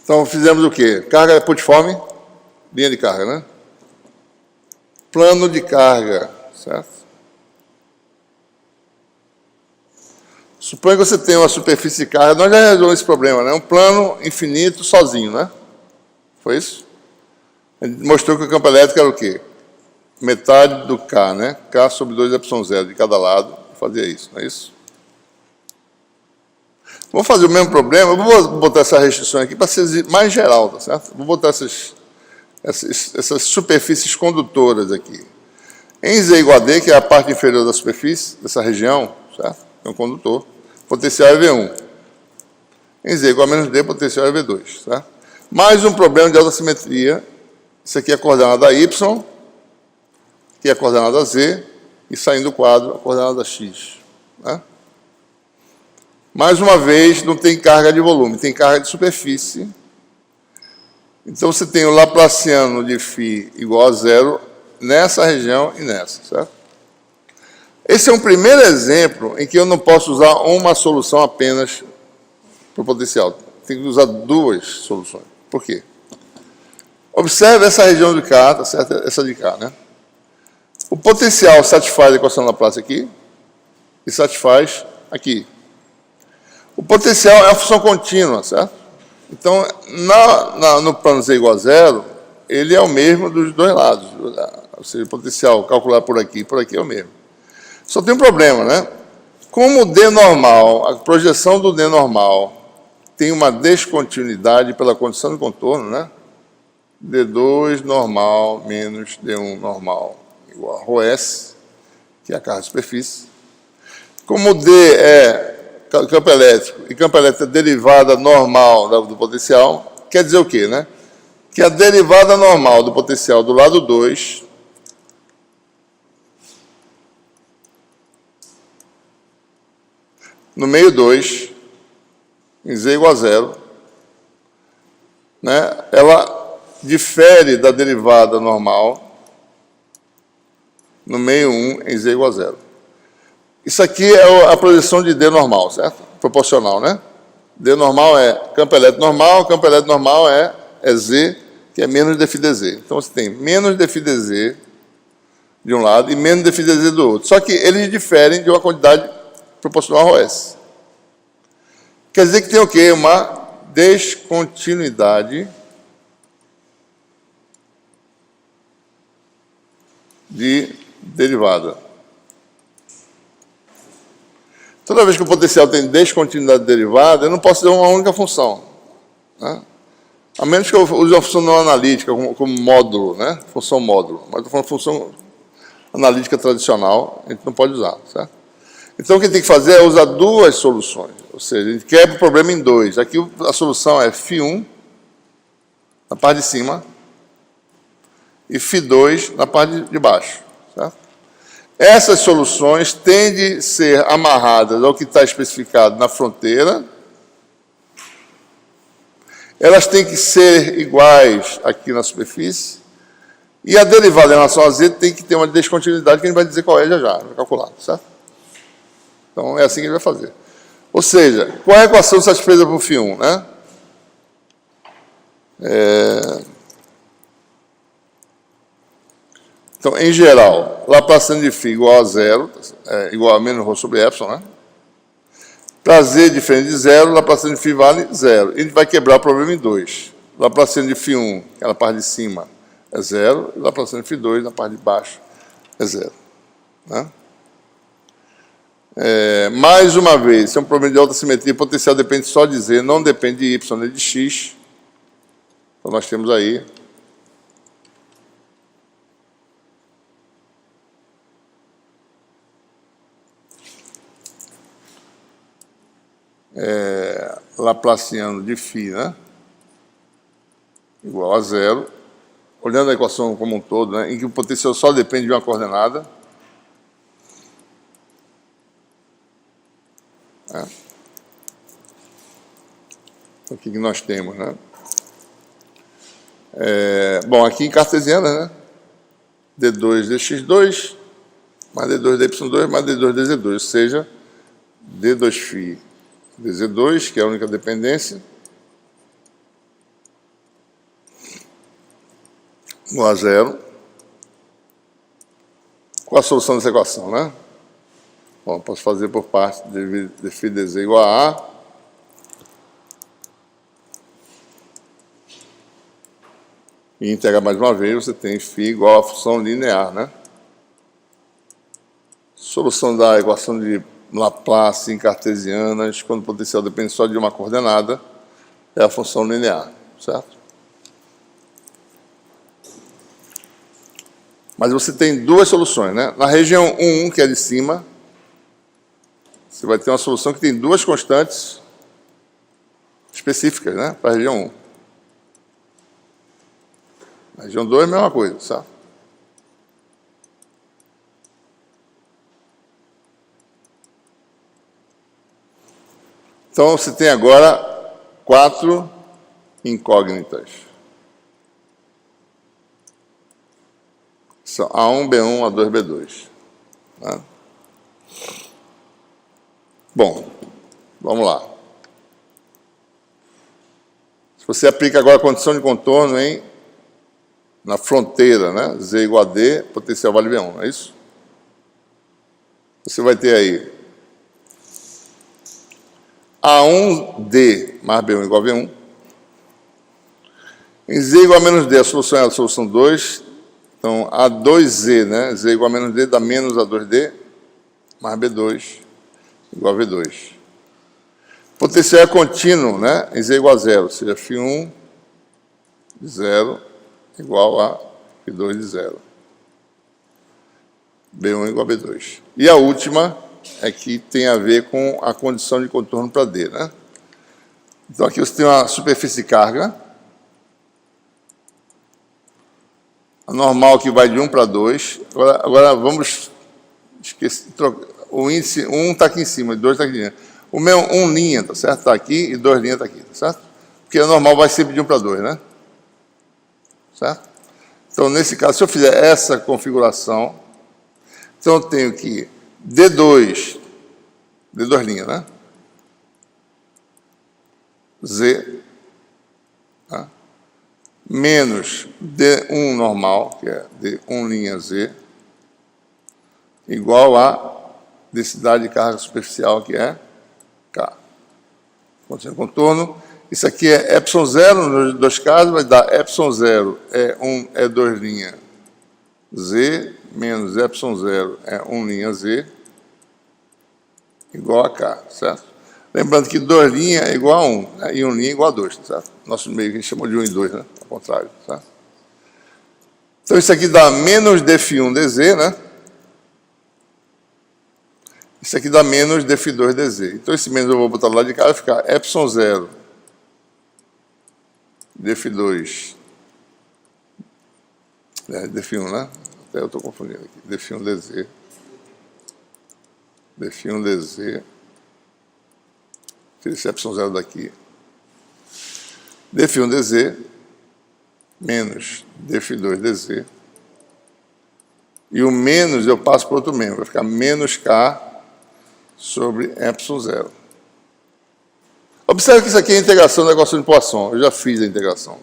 Então, fizemos o quê? Carga putiforme, linha de carga, né? Plano de carga, certo? Suponha que você tem uma superfície de carga, nós já resolvemos esse problema, né? Um plano infinito sozinho, né? Foi isso? A gente mostrou que o campo elétrico era o quê? Metade do K, né? K sobre 2ε0 de cada lado, fazia isso, não é isso? Vou fazer o mesmo problema, eu vou botar essa restrição aqui para ser mais geral, tá certo? Vou botar essas superfícies condutoras aqui. Em Z igual a D, que é a parte inferior da superfície, dessa região, certo? É um condutor. Potencial é V1. Em Z igual a menos D, potencial é V2, certo? Mais um problema de alta simetria. Isso aqui é a coordenada Y, aqui é a coordenada Z, e saindo do quadro, a coordenada X, né? Mais uma vez, não tem carga de volume, tem carga de superfície. Então, você tem o Laplaciano de φ igual a zero nessa região e nessa, certo? Esse é um primeiro exemplo em que eu não posso usar uma solução apenas para o potencial. Tem que usar duas soluções. Por quê? Observe essa região de K, tá certo? Essa de K, né? O potencial satisfaz a equação da Laplace aqui e satisfaz aqui. O potencial é uma função contínua, certo? Então, no plano Z igual a zero, ele é o mesmo dos dois lados. Ou seja, o potencial calculado por aqui é o mesmo. Só tem um problema, né? Como o D normal, a projeção do D normal tem uma descontinuidade pela condição de contorno, né? D2 normal menos D1 normal igual a ρS, que é a carga de superfície. Como o D é campo elétrico, e campo elétrico é derivada normal do potencial, quer dizer o quê, né? Que a derivada normal do potencial do lado 2 no meio 2, em Z igual a zero, né? Ela difere da derivada normal no meio 1, em Z igual a zero. Isso aqui é a projeção de D normal, certo? Proporcional, né? D normal é campo elétrico normal é Z, que é menos dφdz. Então, você tem menos dφdz de um lado e menos dφdz do outro. Só que eles diferem de uma quantidade proporcional a ρS. Quer dizer que tem o quê? Uma descontinuidade de derivada. Toda vez que o potencial tem descontinuidade de derivada, eu não posso ter uma única função, né? A menos que eu use uma função não analítica como módulo, né? Função módulo. Mas estou falando função analítica tradicional, a gente não pode usar, certo? Então, o que tem que fazer é usar duas soluções. Ou seja, a gente quebra o problema em dois. Aqui a solução é φ1 na parte de cima e φ2 na parte de baixo, certo? Essas soluções tendem a ser amarradas ao que está especificado na fronteira. Elas têm que ser iguais aqui na superfície. E a derivada em relação a Z tem que ter uma descontinuidade que a gente vai dizer qual é já, vai calcular, certo? Então, é assim que a gente vai fazer. Ou seja, qual é a equação satisfeita por φ1, né? Então, em geral, Laplaciano de φ igual a zero, igual a menos ρ sobre ε, né? Para Z diferente de zero, Laplaciano de φ vale zero. E a gente vai quebrar o problema em dois. Laplaciano de φ1, que é na parte de cima, é zero. E Laplaciano de φ2, na parte de baixo, é zero, né? Mais uma vez, se é um problema de alta simetria, o potencial depende só de Z, não depende de Y nem de X. Então, nós temos aí laplaciano de φ, né? Igual a zero. Olhando a equação como um todo, né? Em que o potencial só depende de uma coordenada. O que nós temos, né? Bom, aqui em cartesiana, né? D2 dx2 mais D2 dy2 mais D2 dz2, ou seja, D2φ dz2, que é a única dependência, igual a zero. Qual a solução dessa equação, né? Bom, posso fazer por parte de φ dz igual a A. E integrar mais uma vez, você tem φ igual a função linear, né? Solução da equação de Laplace em cartesianas, quando o potencial depende só de uma coordenada, é a função linear, certo? Mas você tem duas soluções, né? Na região 1, que é de cima, você vai ter uma solução que tem duas constantes específicas, né? Para a região 1. Na região 2 é a mesma coisa, certo? Então, você tem agora 4 incógnitas. São A1, B1, A2, B2. Né? Bom, vamos lá. Se você aplica agora a condição de contorno na fronteira, né? Z igual a D, potencial vale V1, não é isso? Você vai ter aí A1D mais B1 igual a V1. Em Z igual a menos D, a solução é a solução 2. Então, A2Z, né? Z igual a menos D dá menos A2D mais B2 igual a V2. Potencial é contínuo, né? Em Z igual a zero, ou seja, φ1 de 0 igual a φ2 de 0. B1 igual a B2. E a última é que tem a ver com a condição de contorno para D, né? Então, aqui você tem uma superfície carga, a normal que vai de 1 para 2. Agora vamos esquecer, o índice 1 está aqui em cima, 2 está aqui em cima. O meu 1 linha, tá certo? Está aqui e 2 linhas está aqui, tá certo? Porque a normal vai sempre de 1 para 2, né? Certo? Então, nesse caso, se eu fizer essa configuração, então eu tenho que D2 linha, né? Z, tá? Menos D1 normal, que é D1 linha Z, igual a densidade de carga superficial, que é K. Condição de contorno. Isso aqui é ε0, nos dois casos, vai dar ε0 é 2 linha Z, menos ε0 é 1 linha Z, igual a K, certo? Lembrando que 2 linhas é igual a 1, né? E 1 linha é igual a 2, certo? Nosso meio que a gente chamou de 1 e 2, né? Ao contrário, certo? Então, isso aqui dá menos dφ1 dz, né? Isso aqui dá menos dφ2 dz. Então, esse menos eu vou botar do lado de cá, vai ficar ε0 dφ2, dφ1, né? Até eu estou confundindo aqui. dφ1 dz. dφ1 dz. Tira esse ε0 daqui. dφ1 dz menos dφ2 dz. E o menos eu passo para outro membro. Vai ficar menos K sobre ε0. Observe que isso aqui é a integração da equação de Poisson. Eu já fiz a integração.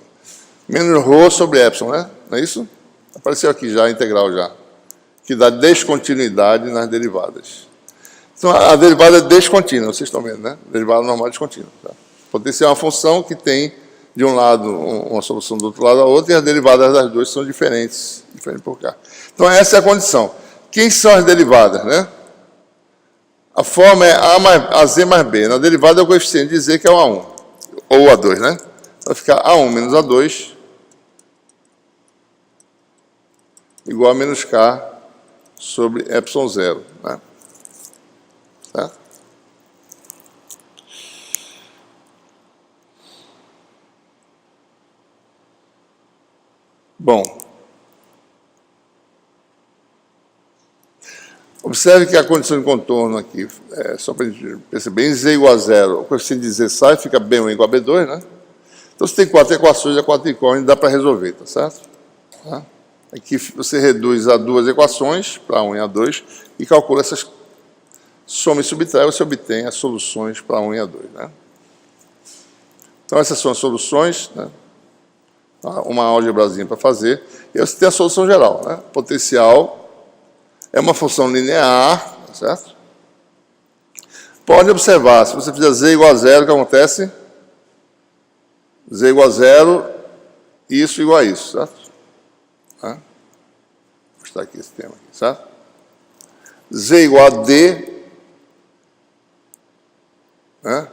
Menos ρ sobre ε, né? Não é isso? Apareceu aqui já a integral já. Que dá descontinuidade nas derivadas. Então, a derivada é descontínua, vocês estão vendo, né? Derivada normal descontínua. Tá? Potencial é uma função que tem, de um lado, uma solução, do outro lado, a outra, e as derivadas das duas são diferentes por cá. Então, essa é a condição. Quem são as derivadas, né? A forma é AZ mais B. Na derivada é o coeficiente de Z, que é o A1, ou A2, né? Vai ficar A1 menos A2 igual a menos K sobre ε0, né? Tá? Bom, observe que a condição de contorno aqui, só para a gente perceber, em Z igual a zero, o coeficiente de Z sai, fica B1 igual a B2, né? Então, você tem 4 equações, a 4 incógnitas, dá para resolver, tá certo? Tá? Aqui você reduz a 2 equações, para 1 e a 2, e calcula essas soma e subtrai, você obtém as soluções para 1 e a 2, né? Então, essas são as soluções, né? Uma álgebrazinha para fazer, e aí você tem a solução geral, né? Potencial é uma função linear, tá certo? Pode observar, se você fizer Z igual a zero, o que acontece? Z igual a zero, isso igual a isso, certo? Vou mostrar aqui esse tema, aqui, certo? Z igual a D, né?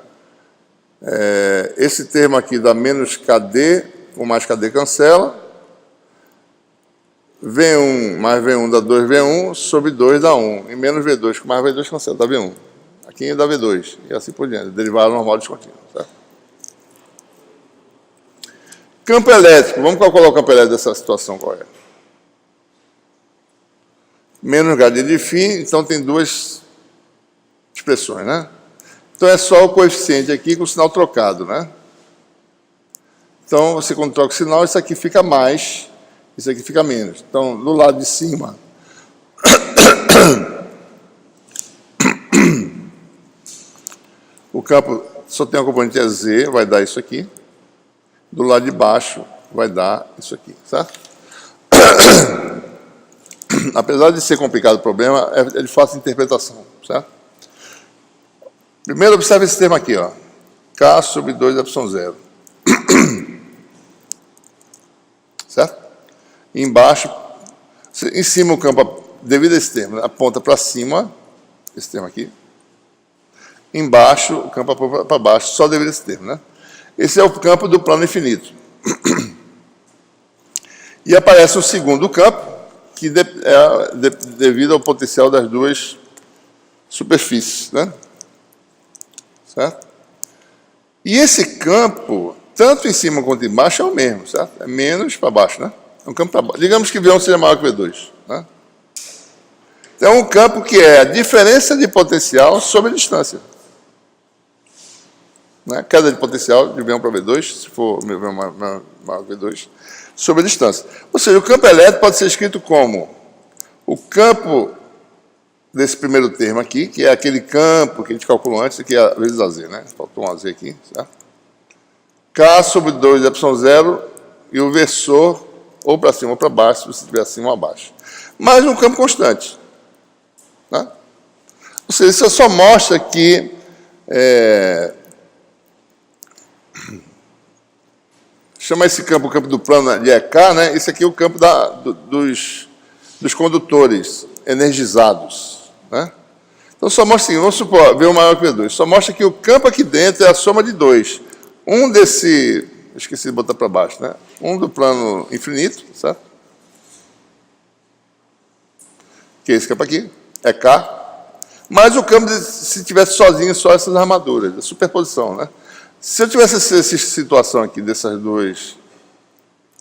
Esse termo aqui dá menos KD, com mais KD cancela. V1 mais V1 dá 2V1, sobre 2 dá 1. E menos V2 com mais V2 cancela, dá V1. Aqui dá V2, e assim por diante. Derivada normal descontínua, certo? Campo elétrico. Vamos calcular o campo elétrico dessa situação qual é. Menos HD de φ, então tem duas expressões, né? Então é só o coeficiente aqui com o sinal trocado, né? Então, você quando troca o sinal, isso aqui fica mais, isso aqui fica menos. Então, do lado de cima, o campo só tem a componente Z, vai dar isso aqui. Do lado de baixo, vai dar isso aqui, certo? Apesar de ser complicado o problema, é de fácil interpretação, certo? Primeiro, observe esse termo aqui, ó. K sobre 2ε0. Certo? E embaixo, em cima o campo, devido a esse termo, aponta para cima, esse termo aqui. Embaixo, o campo aponta para baixo, só devido a esse termo, né? Esse é o campo do plano infinito. E aparece um segundo campo, que é devido ao potencial das duas superfícies, né? Certo? E esse campo, tanto em cima quanto embaixo, é o mesmo, certo? É menos para baixo, né? É um campo para baixo. Digamos que V1 seja maior que V2, né? Então, é um campo que é a diferença de potencial sobre a distância. Né? Queda de potencial de V1 para V2, se for V1 maior que V2, sobre a distância. Ou seja, o campo elétrico pode ser escrito como o campo desse primeiro termo aqui, que é aquele campo que a gente calculou antes, aqui é vezes AZ, né? Faltou um AZ aqui, certo? K sobre 2ε0 e o versor ou para cima ou para baixo, se você estiver acima ou abaixo. Mas um campo constante. Né? Ou seja, isso só mostra que chama esse campo o campo do plano de EK, né? Esse aqui é o campo dos condutores energizados. Né? Então, só mostra assim, vamos supor, V1 maior que V2, só mostra que o campo aqui dentro é a soma de dois. Um desse, esqueci de botar para baixo, né? Um do plano infinito, certo? Que é esse campo aqui, é K. Mas o campo, se tivesse sozinho, só essas armaduras, a superposição, né? Se eu tivesse essa situação aqui, dessas dois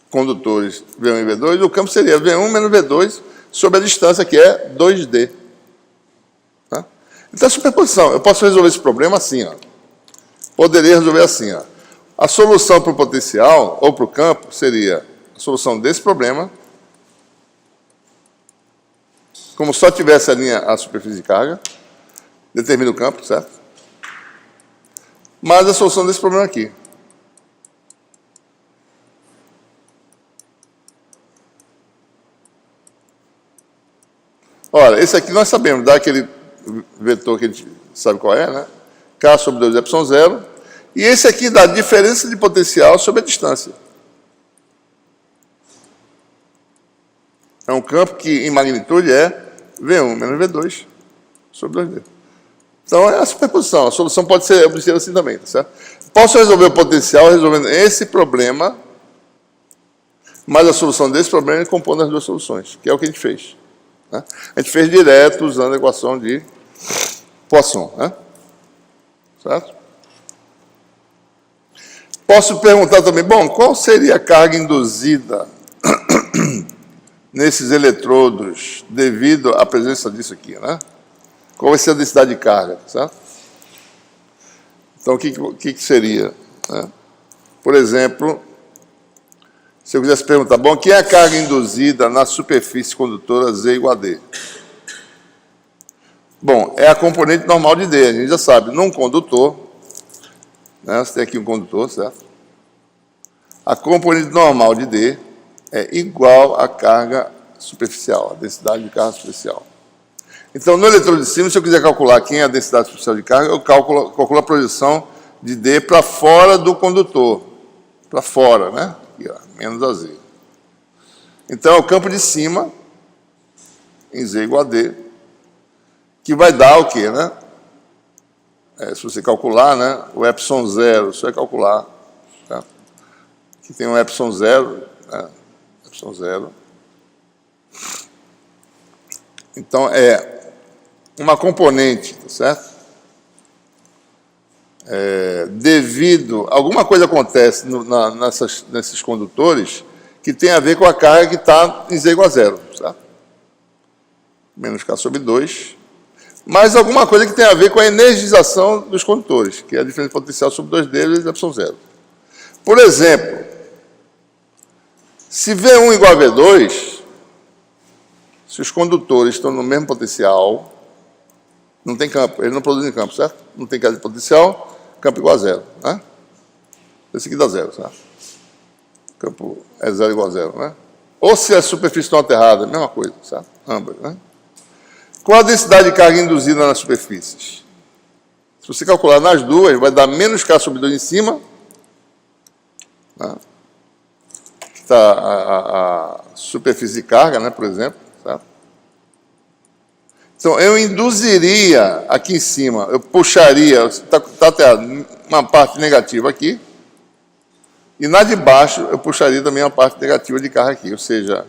condutores, V1 e V2, o campo seria V1 menos V2 sobre a distância, que é 2D. Tá? Então, a superposição, eu posso resolver esse problema assim, ó. Poderia resolver assim, ó. A solução para o potencial, ou para o campo, seria a solução desse problema, como só tivesse a superfície de carga, determina o campo, certo? Mas a solução desse problema aqui. Olha, esse aqui nós sabemos, dá aquele vetor que a gente sabe qual é, né? K sobre 2ε0. E esse aqui dá a diferença de potencial sobre a distância. É um campo que, em magnitude, é V1 menos V2 sobre 2D. Então, é a superposição. A solução pode ser obtida assim também, tá certo? Posso resolver o potencial resolvendo esse problema, mas a solução desse problema é compondo as duas soluções, que é o que a gente fez. Né? A gente fez direto usando a equação de Poisson. Né? Certo? Posso perguntar também, bom, qual seria a carga induzida nesses eletrodos devido à presença disso aqui, né? Qual vai ser a densidade de carga, certo? Então, o que seria, né? Por exemplo, se eu quisesse perguntar, bom, o que é a carga induzida na superfície condutora Z igual a D? Bom, é a componente normal de D, a gente já sabe, num condutor, né, você tem aqui um condutor, certo? A componente normal de D é igual à carga superficial, a densidade de carga superficial. Então, no eletrodo de cima, se eu quiser calcular quem é a densidade superficial de carga, eu calculo a projeção de D para fora do condutor, para fora, né? Aqui, ó, menos a Z. Então, é o campo de cima, em Z igual a D, que vai dar o quê, né? Se você calcular, né, o epsilon zero, você vai calcular, tá? Aqui tem um epsilon zero, né? Epsilon zero. Então, é uma componente, tá certo? Devido, alguma coisa acontece nesses condutores que tem a ver com a carga que está em Z igual a zero, certo? Menos K sobre 2. Mas alguma coisa que tem a ver com a energização dos condutores, que é a diferença potencial sobre 2 deles, epsilon zero. Por exemplo, se V1 igual a V2, se os condutores estão no mesmo potencial, não tem campo, eles não produzem campo, certo? Não tem queda de potencial, campo igual a zero, né? Esse aqui dá zero, certo? Campo é zero igual a zero, né? Ou se a superfície está aterrada, mesma coisa, certo? Ambas, né? Qual a densidade de carga induzida nas superfícies? Se você calcular nas duas, vai dar menos K sobre 2 em cima, né? Que está a superfície de carga, né, por exemplo. Certo? Então, eu induziria aqui em cima, eu puxaria, está uma parte negativa aqui, e na de baixo eu puxaria também uma parte negativa de carga aqui, ou seja,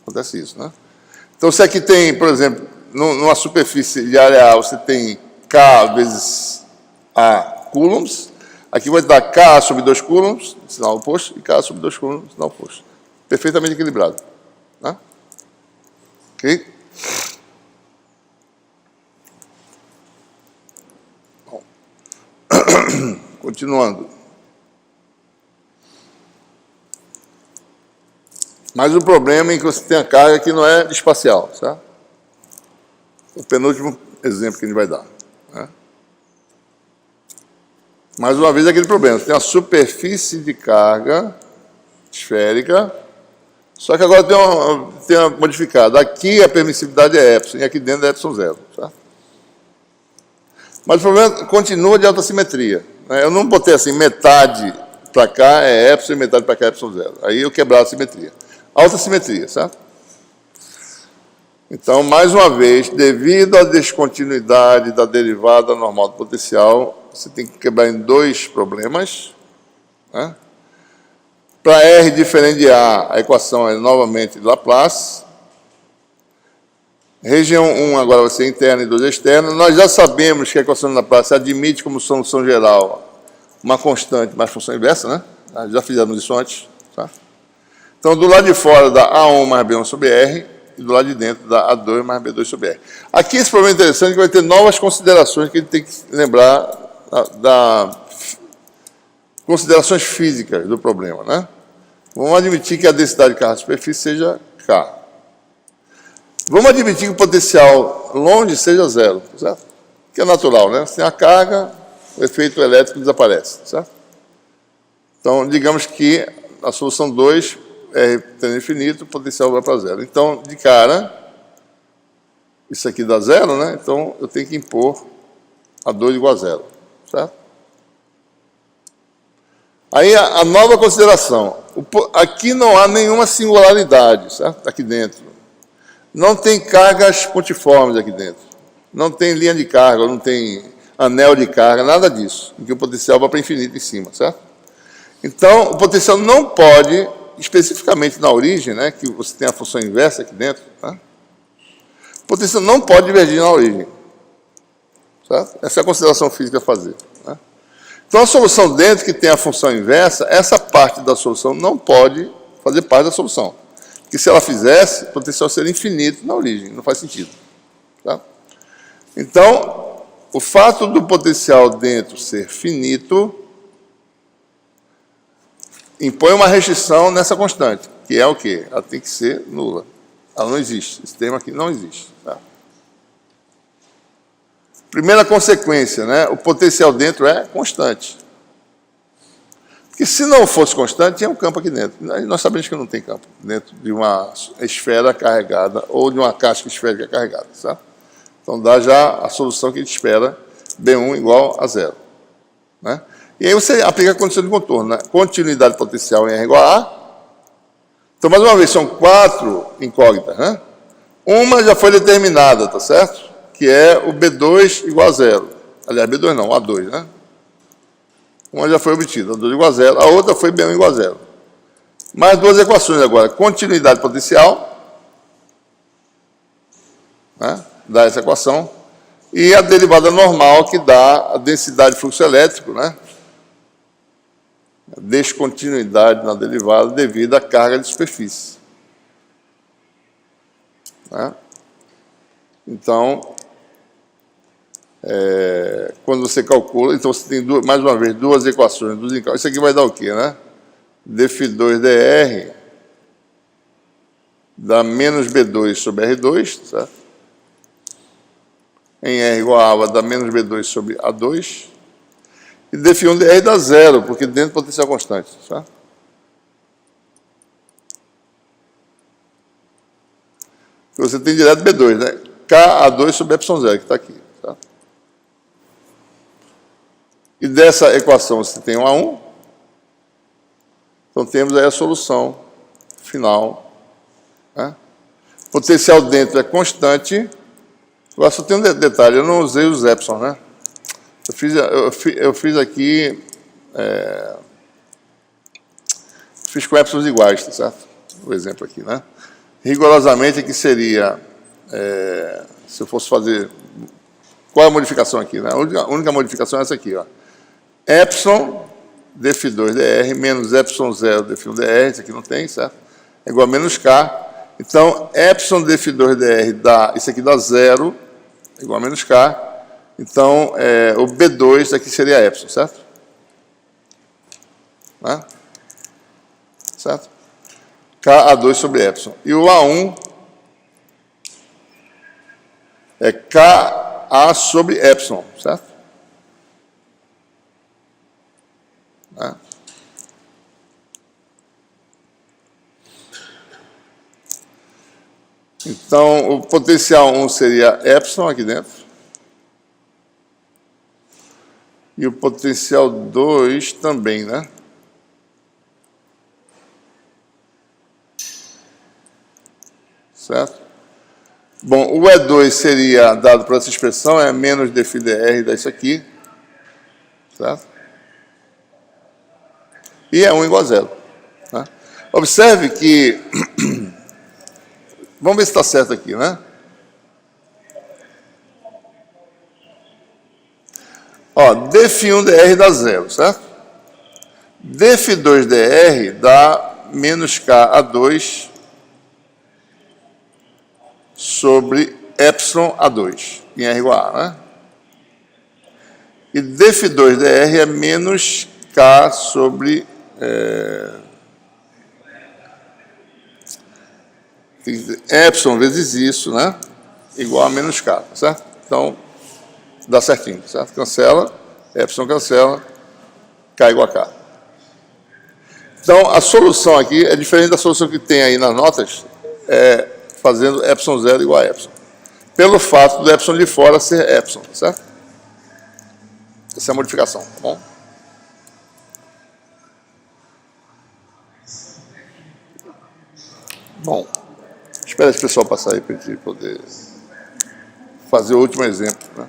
acontece isso, né? Então, se aqui tem, por exemplo, numa superfície de área A, você tem K vezes A coulombs, aqui vai dar K sobre 2 coulombs, sinal oposto, e K sobre 2 coulombs, sinal oposto. Perfeitamente equilibrado. Né? Ok? Bom. Continuando. Mas o problema é que você tem a carga que não é espacial, certo? O penúltimo exemplo que a gente vai dar. Né? Mais uma vez, aquele problema. Você tem a superfície de carga esférica, só que agora tem uma modificada. Aqui a permissividade é epsilon, e aqui dentro é epsilon zero. Certo? Mas o problema continua de alta simetria. Né? Eu não botei assim, metade para cá é epsilon e metade para cá é epsilon zero. Aí eu quebrar a simetria. Alta simetria, certo? Então, mais uma vez, devido à descontinuidade da derivada normal do potencial, você tem que quebrar em 2 problemas. Né? Para R diferente de A equação é novamente de Laplace. Região 1 agora vai ser interna e 2 externa. Nós já sabemos que a equação de Laplace admite como solução geral uma constante mais função inversa, né? Já fizemos isso antes, tá? Então, do lado de fora dá A1 mais B1 sobre R, e do lado de dentro dá A2 mais B2 sobre R. Aqui esse problema é interessante, que vai ter novas considerações que a gente tem que lembrar considerações físicas do problema, né? Vamos admitir que a densidade de carga de superfície seja K. Vamos admitir que o potencial longe seja zero, certo? Que é natural, né? Sem a carga, o efeito elétrico desaparece, certo? Então, digamos que a solução 2, R tendo infinito, o potencial vai para zero. Então, de cara, isso aqui dá zero, né? Então, eu tenho que impor a 2 igual a zero, certo? Aí, a nova consideração. Aqui não há nenhuma singularidade, certo? Aqui dentro. Não tem cargas pontiformes aqui dentro. Não tem linha de carga, não tem anel de carga, nada disso. Porque o potencial vai para infinito em cima, certo? Então, o potencial não pode, especificamente na origem, né, que você tem a função inversa aqui dentro, tá? O potencial não pode divergir na origem. Certo? Essa é a consideração física a fazer. Né? Então, a solução dentro que tem a função inversa, essa parte da solução não pode fazer parte da solução. Que se ela fizesse, o potencial seria infinito na origem, não faz sentido. Tá? Então, o fato do potencial dentro ser finito impõe uma restrição nessa constante, que é o quê? Ela tem que ser nula. Ela não existe. Esse termo aqui não existe. Tá? Primeira consequência, né? O potencial dentro é constante. Porque se não fosse constante, tinha um campo aqui dentro. Nós sabemos que não tem campo dentro de uma esfera carregada ou de uma casca esférica carregada. Tá? Então, dá já a solução que a gente espera, B1 igual a 0. Né? E aí você aplica a condição de contorno. Né? Continuidade potencial em R igual a A. Então, mais uma vez, são 4 incógnitas. Né? Uma já foi determinada, tá certo? Que é o B2 igual a 0. Aliás, B2 não, A2, né? Uma já foi obtida, A2 igual a 0. A outra foi B1 igual a 0. Mais 2 equações agora. Continuidade potencial, né? Dá essa equação. E a derivada normal, que dá a densidade de fluxo elétrico, né? A descontinuidade na derivada devido à carga de superfície. Né? Então, quando você calcula, então você tem, mais uma vez, duas equações. Isso aqui vai dar o quê, né? dφ2dr dá menos B2 sobre R2, certo? Em R igual a A, dá menos B2 sobre A2. E dφ1dr dá 0, porque dentro do potencial constante, certo? Você tem direto B2, né? Ka2 sobre ε0, que está aqui. Tá? E dessa equação você tem um A1. Então temos aí a solução final. Né? Potencial dentro é constante. Agora só tem um detalhe, eu não usei os epsilon, né? Eu fiz aqui... fiz com epsilons iguais, tá certo? O exemplo aqui, né? Rigorosamente aqui seria... se eu fosse fazer... Qual é a modificação aqui? Né? A única modificação é essa aqui, ó. Epsilon dφ2dr menos ε0 dφ1dr, isso aqui não tem, certo? É igual a menos K. Então, epsilon dφ2dr dá... Isso aqui dá 0, é igual a menos K. Então, o B2 aqui seria epsilon, certo? Né? Certo? Ka2 sobre epsilon. E o A1 é Ka sobre epsilon, certo? Né? Então, o potencial 1 seria epsilon aqui dentro. E o potencial 2 também, né? Certo? Bom, o E2 seria, dado por essa expressão, é menos dφdr dá isso aqui. Certo? E é 1 igual a 0. Né? Observe que... Vamos ver se está certo aqui, né? Ó, dφ1dr dá 0, certo? dφ2dr dá menos Ka2 sobre epsilon A2, em R igual a A, né? E dφ2dr é menos K sobre... epsilon vezes isso, né? Igual a menos K, certo? Então, dá certinho, certo? Cancela, epsilon cancela, K igual a K. Então, a solução aqui é diferente da solução que tem aí nas notas, fazendo epsilon 0 igual a epsilon. Pelo fato do epsilon de fora ser epsilon, certo? Essa é a modificação, tá bom? Bom, espera esse pessoal passar aí para a gente poder fazer o último exemplo, né?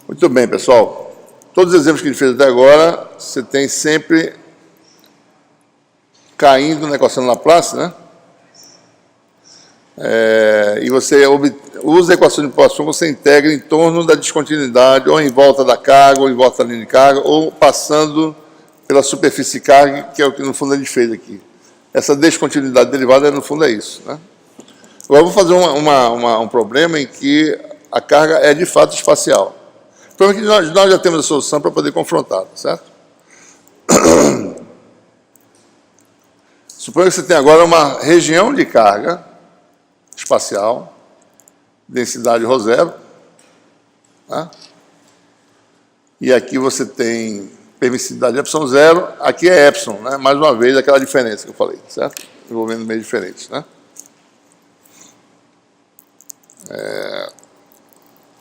Muito bem, pessoal. Todos os exemplos que a gente fez até agora, você tem sempre caindo na equação de Laplace, né? E você usa a equação de Poisson, você integra em torno da descontinuidade, ou em volta da carga, ou em volta da linha de carga, ou passando pela superfície de carga, que é o que no fundo a gente fez aqui. Essa descontinuidade derivada, no fundo, é isso, né? Agora eu vou fazer um problema em que a carga é de fato espacial. O problema é que nós já temos a solução para poder confrontar, certo? Suponha que você tem agora uma região de carga espacial, densidade ρ0, tá? E aqui você tem permissividade ε0, aqui é ε, né? Mais uma vez aquela diferença que eu falei, certo? Envolvendo meios diferentes, né?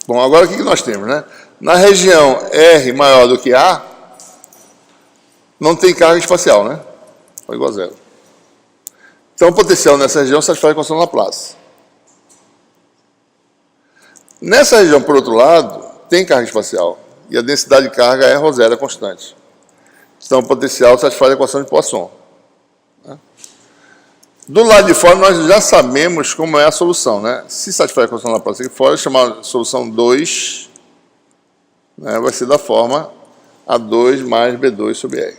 Bom, agora o que nós temos, né? Na região R maior do que A, não tem carga espacial, né? Foi igual a zero. Então, o potencial nessa região satisfaz a equação de Laplace. Nessa região, por outro lado, tem carga espacial. E a densidade de carga é ρ0, é constante. Então, o potencial satisfaz a equação de Poisson. Do lado de fora, nós já sabemos como é a solução, né? Se satisfaz a equação de Laplace aqui fora, chamar solução 2, né, vai ser da forma A2 mais B2 sobre R.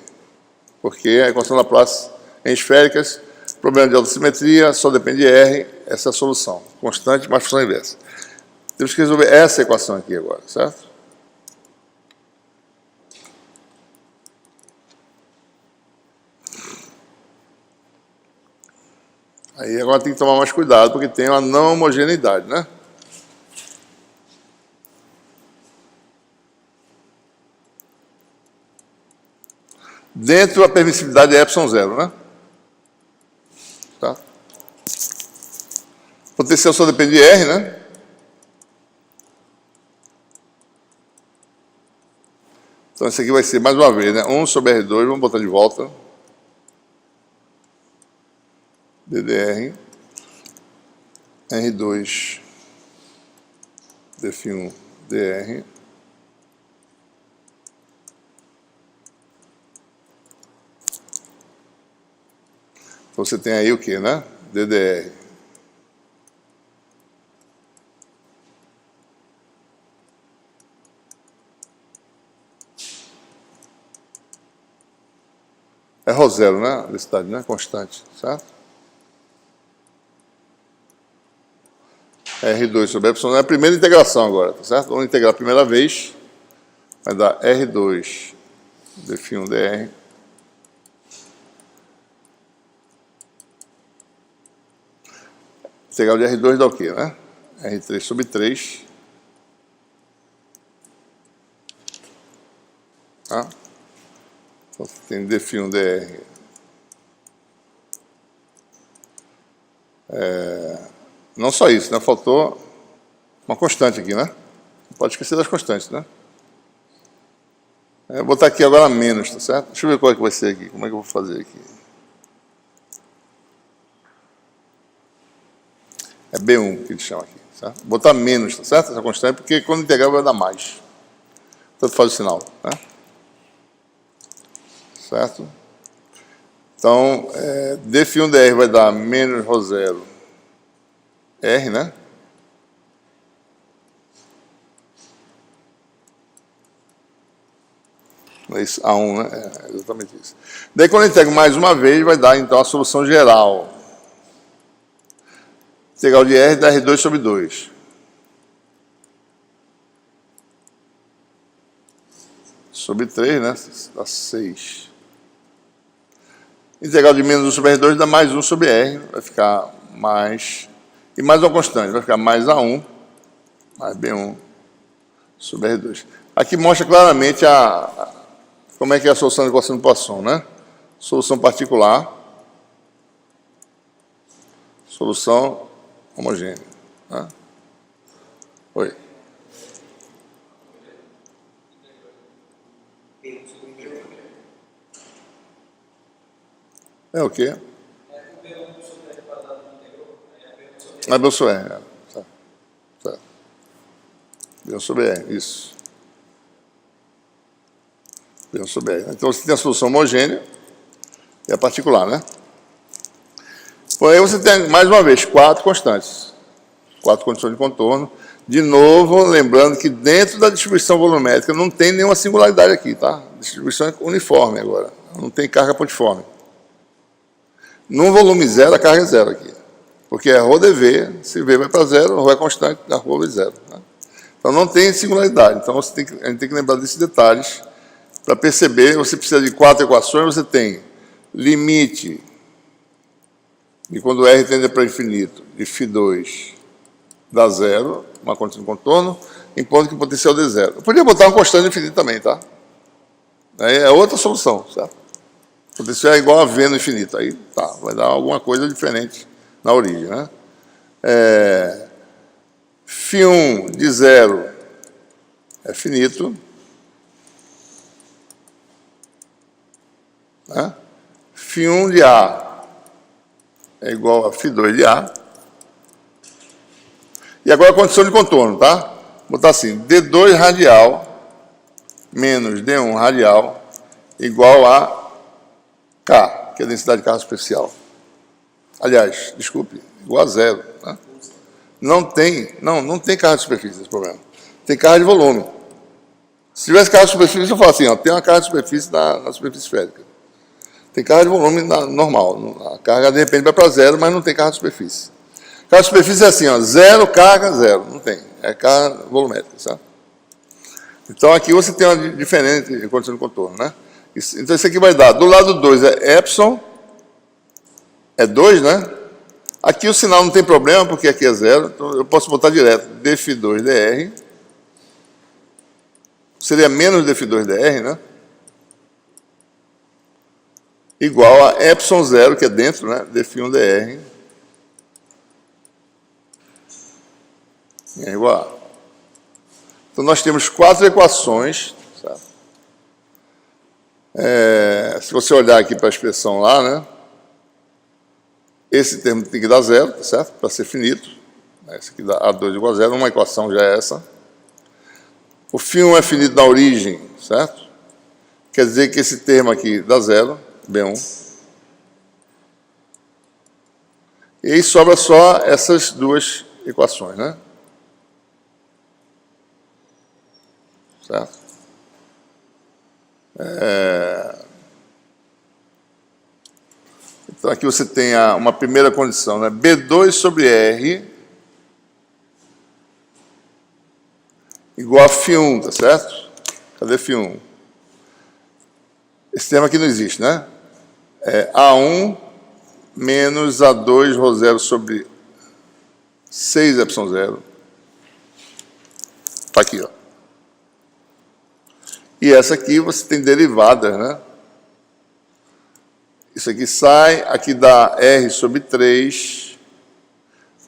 Porque a equação de Laplace em esféricas, problema de alta simetria, só depende de R, essa é a solução. Constante mais função inversa. Temos que resolver essa equação aqui agora, certo? Aí agora tem que tomar mais cuidado, porque tem uma não homogeneidade, né? Dentro a permissividade é ε0, né? Tá? Potencial só depende de R, né? Então, isso aqui vai ser, mais uma vez, né? 1 sobre R2, vamos botar de volta. DDR. R2. Dφ1 dr. Então, você tem aí o quê, né? DDR. É ρ0, né? A densidade, né? Constante, certo? R2 sobre ε é a primeira integração agora, tá certo? Vamos integrar a primeira vez. Vai dar R2 dφ1 dr. Integral de R2 dá o quê, né? R3 sobre 3. Tá? Então, você tem dφ1 dr. Não só isso, né? Faltou uma constante aqui, né? Não pode esquecer das constantes, né? Vou botar aqui agora menos, tá certo? Deixa eu ver qual é que vai ser aqui. Como é que eu vou fazer aqui? É B1 que ele chama aqui, certo? Vou botar menos, tá certo? Essa constante, porque quando integrar vai dar mais. Tanto faz o sinal, né? Certo? Então, dφ1 dr vai dar menos ρ0 R, né? Isso, A1, né? É exatamente isso. Daí, quando eu integro mais uma vez, vai dar, então, a solução geral. Integral de R dá R2 sobre 2. Sobre 3, né? Dá 6. Integral de menos 1 sobre R2 dá mais 1 sobre R. Vai ficar mais... E mais uma constante. Vai ficar mais A1, mais B1 sobre R2. Aqui mostra claramente como é que é a solução da equação de Poisson, né? Solução particular. Solução homogênea. Tá? Oi. É o quê? É B sobre R. Certo. B sobre R, isso. B sobre R. Então, você tem a solução homogênea e a particular, né? Porém, você tem, mais uma vez, 4 constantes. 4 condições de contorno. De novo, lembrando que dentro da distribuição volumétrica não tem nenhuma singularidade aqui, tá? A distribuição é uniforme agora. Não tem carga pontiforme. Num volume zero, a carga é zero aqui. Porque é ρ dV, se V vai para zero, ρ é constante, a ρ vai zero. Tá? Então não tem singularidade. Então a gente tem que lembrar desses detalhes. Para perceber, você precisa de 4 equações, você tem limite de quando R tende para infinito, de φ2 dá zero, uma condição de contorno, impondo que o potencial dê zero. Eu podia botar uma constante de infinito também, tá? Aí é outra solução, certo? O potencial é igual a V no infinito, aí tá, vai dar alguma coisa diferente na origem, né? φ1 de zero é finito, né? φ1 de A é igual a φ2 de A. E agora a condição de contorno, tá? Vou botar assim, D2 radial menos D1 radial igual a K, que é a densidade de carga superficial. Aliás, desculpe, igual a zero. Tá? Não tem carga de superfície nesse problema. Tem carga de volume. Se tivesse carga de superfície, eu falo assim, ó, tem uma carga de superfície na superfície esférica. Tem carga de volume normal. A carga, de repente, vai para zero, mas não tem carga de superfície. Carga de superfície é assim, ó, zero, carga, zero. Não tem. É carga volumétrica, sabe? Então, aqui você tem uma diferente condição de contorno, né? Então, isso aqui vai dar, do lado 2 é epsilon, é 2, né? Aqui o sinal não tem problema, porque aqui é zero. Então, eu posso botar direto dφ2 dr. Seria menos dφ2 dr, né? Igual a epsilon zero, que é dentro, né? dφ1 dr. É igual a. Então, nós temos 4 equações. Certo? Se você olhar aqui para a expressão lá, né? Esse termo tem que dar zero, tá certo? Para ser finito. Esse aqui dá A2 igual a zero, uma equação já é essa. O φ1 é finito na origem, certo? Quer dizer que esse termo aqui dá zero, B1. E aí sobra só essas duas equações, né? Certo? Então, aqui você tem uma primeira condição, né? B2 sobre R igual a φ1, tá certo? Cadê φ1? Esse termo aqui não existe, né? É A1 menos A2 ρ0 sobre 6 epsilon 0. Está aqui, ó. E essa aqui você tem derivadas, né? Isso aqui sai, aqui dá R sobre 3,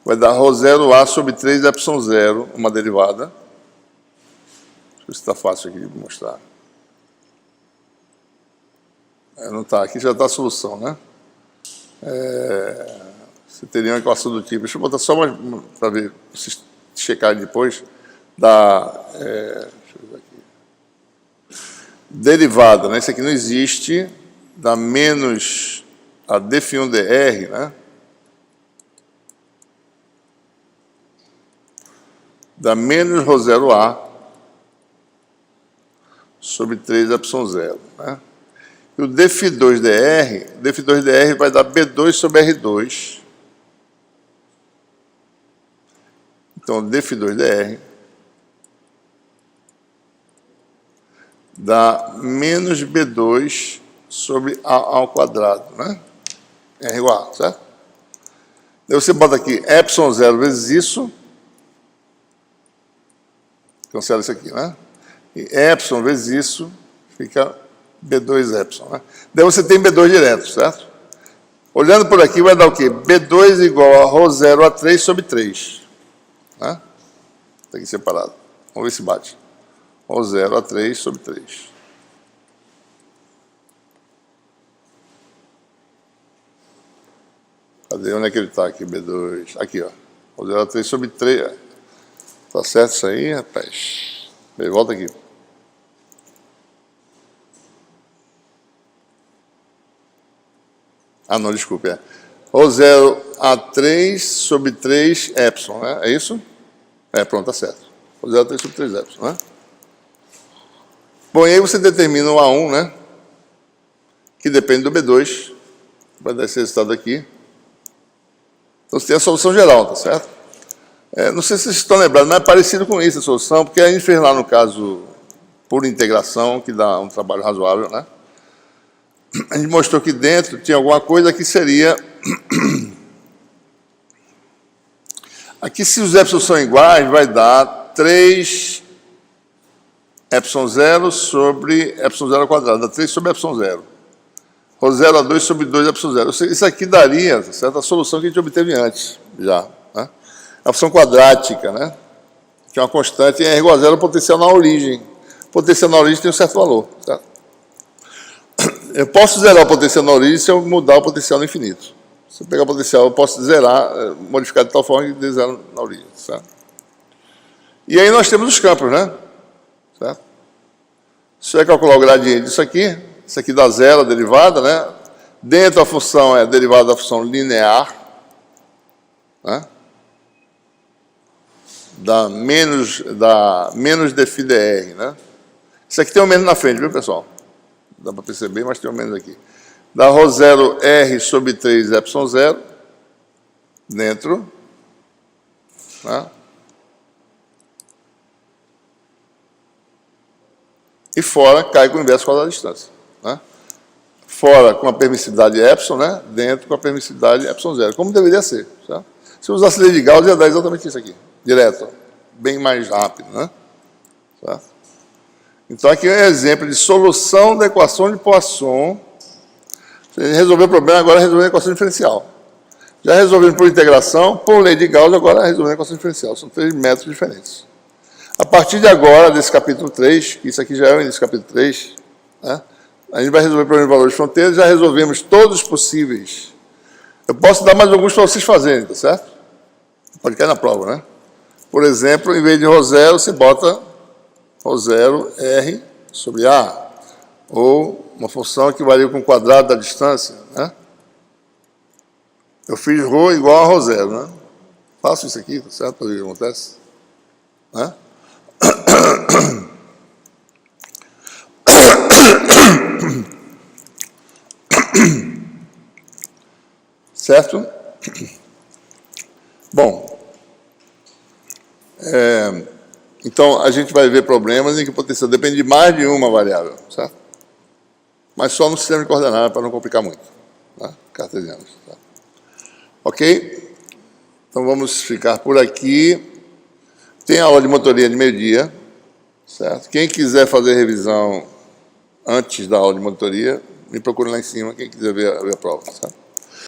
vai dar ρ0A sobre 3 epsilon 0, uma derivada. Deixa eu ver se está fácil aqui de mostrar. Não está, aqui já está a solução, né? Você teria uma equação do tipo, deixa eu botar só para ver, vocês checarem depois, deixa eu ver aqui. Derivada, né? Isso aqui não existe, dá menos a dφ1 dr, né? Dá menos ρ0A sobre 3 epsilon 0, né? E o dφ2 dr vai dar B2 sobre R2. Então, dφ2 dr dá menos B2 sobre A ao quadrado, né? R igual a, certo? Daí você bota aqui epsilon 0 vezes isso. Cancela isso aqui, né? E epsilon vezes isso fica B2 epsilon, né? Daí você tem B2 direto, certo? Olhando por aqui vai dar o quê? B2 igual a ρ0A3 sobre 3. Né? Está aqui separado. Vamos ver se bate. ρ0A3 sobre 3. Cadê? Onde é que ele está aqui, B2? Aqui, ó. ρ0A3 sobre 3. Tá certo isso aí, rapaz? Bem, volta aqui. Ah, não, desculpe. Rho0 A3 sobre 3 epsilon, né? É isso? Pronto, tá certo. Rho0 A3 sobre 3 epsilon, né? Bom, e aí você determina o A1, né? Que depende do B2. Vai dar esse resultado aqui. Então você tem a solução geral, tá certo? Não sei se vocês estão lembrados, mas é parecido com isso a solução, porque a gente fez lá no caso por integração, que dá um trabalho razoável, né? A gente mostrou que dentro tinha alguma coisa que seria... Aqui, se os epsilon são iguais, vai dar 3 epsilon 0 sobre epsilon 0 ao quadrado, dá 3 sobre epsilon 0. Rho0 A2 sobre 2 epsilon 0. Isso aqui daria, certo? A solução que a gente obteve antes, já. Né? A função quadrática, né? Que é uma constante em R igual a 0, potencial na origem. Potencial na origem tem um certo valor, certo? Eu posso zerar o potencial na origem se eu mudar o potencial no infinito. Se eu pegar o potencial, eu posso zerar, modificar de tal forma que dê zero na origem, certo? E aí nós temos os campos, né? Certo? Se eu calcular o gradiente disso aqui, isso aqui dá zero, a derivada, né? Dentro da função é a derivada da função linear, né? Da menos dφ dr, né? Isso aqui tem um menos na frente, viu, pessoal? Dá para perceber, mas tem um menos aqui. Dá Rho0 R sobre 3 epsilon 0 dentro, né? E fora cai com o inverso quadrado da distância, né? Fora com a permissividade epsilon, né? Dentro com a permissividade epsilon 0, como deveria ser, certo? Se eu usasse lei de Gauss, ia dar exatamente isso aqui, direto, bem mais rápido, né? Certo? Então aqui é um exemplo de solução da equação de Poisson. Você resolveu o problema, agora resolveu a equação diferencial. Já resolvendo por integração, por lei de Gauss, agora resolvendo a equação diferencial. São 3 métodos diferentes. A partir de agora, desse capítulo 3, que isso aqui já é o início do capítulo 3, né? A gente vai resolver o problema de valores de fronteira, já resolvemos todos os possíveis. Eu posso dar mais alguns para vocês fazerem, tá certo? Pode cair na prova, né? Por exemplo, em vez de Rho0, você bota Rho0 R sobre A, ou uma função que varia com o quadrado da distância, né? Eu fiz Rho igual a Rho0, né? Faço isso aqui, tá certo? Para ver o que acontece. Né? Certo? Bom, então a gente vai ver problemas em que o potencial depende de mais de uma variável, certo? Mas só no sistema de coordenadas, para não complicar muito, né? Cartesianos. Tá? Ok? Então vamos ficar por aqui. Tem a aula de motoria de meio-dia, certo? Quem quiser fazer revisão antes da aula de motoria, me procure lá em cima, quem quiser ver a prova, certo?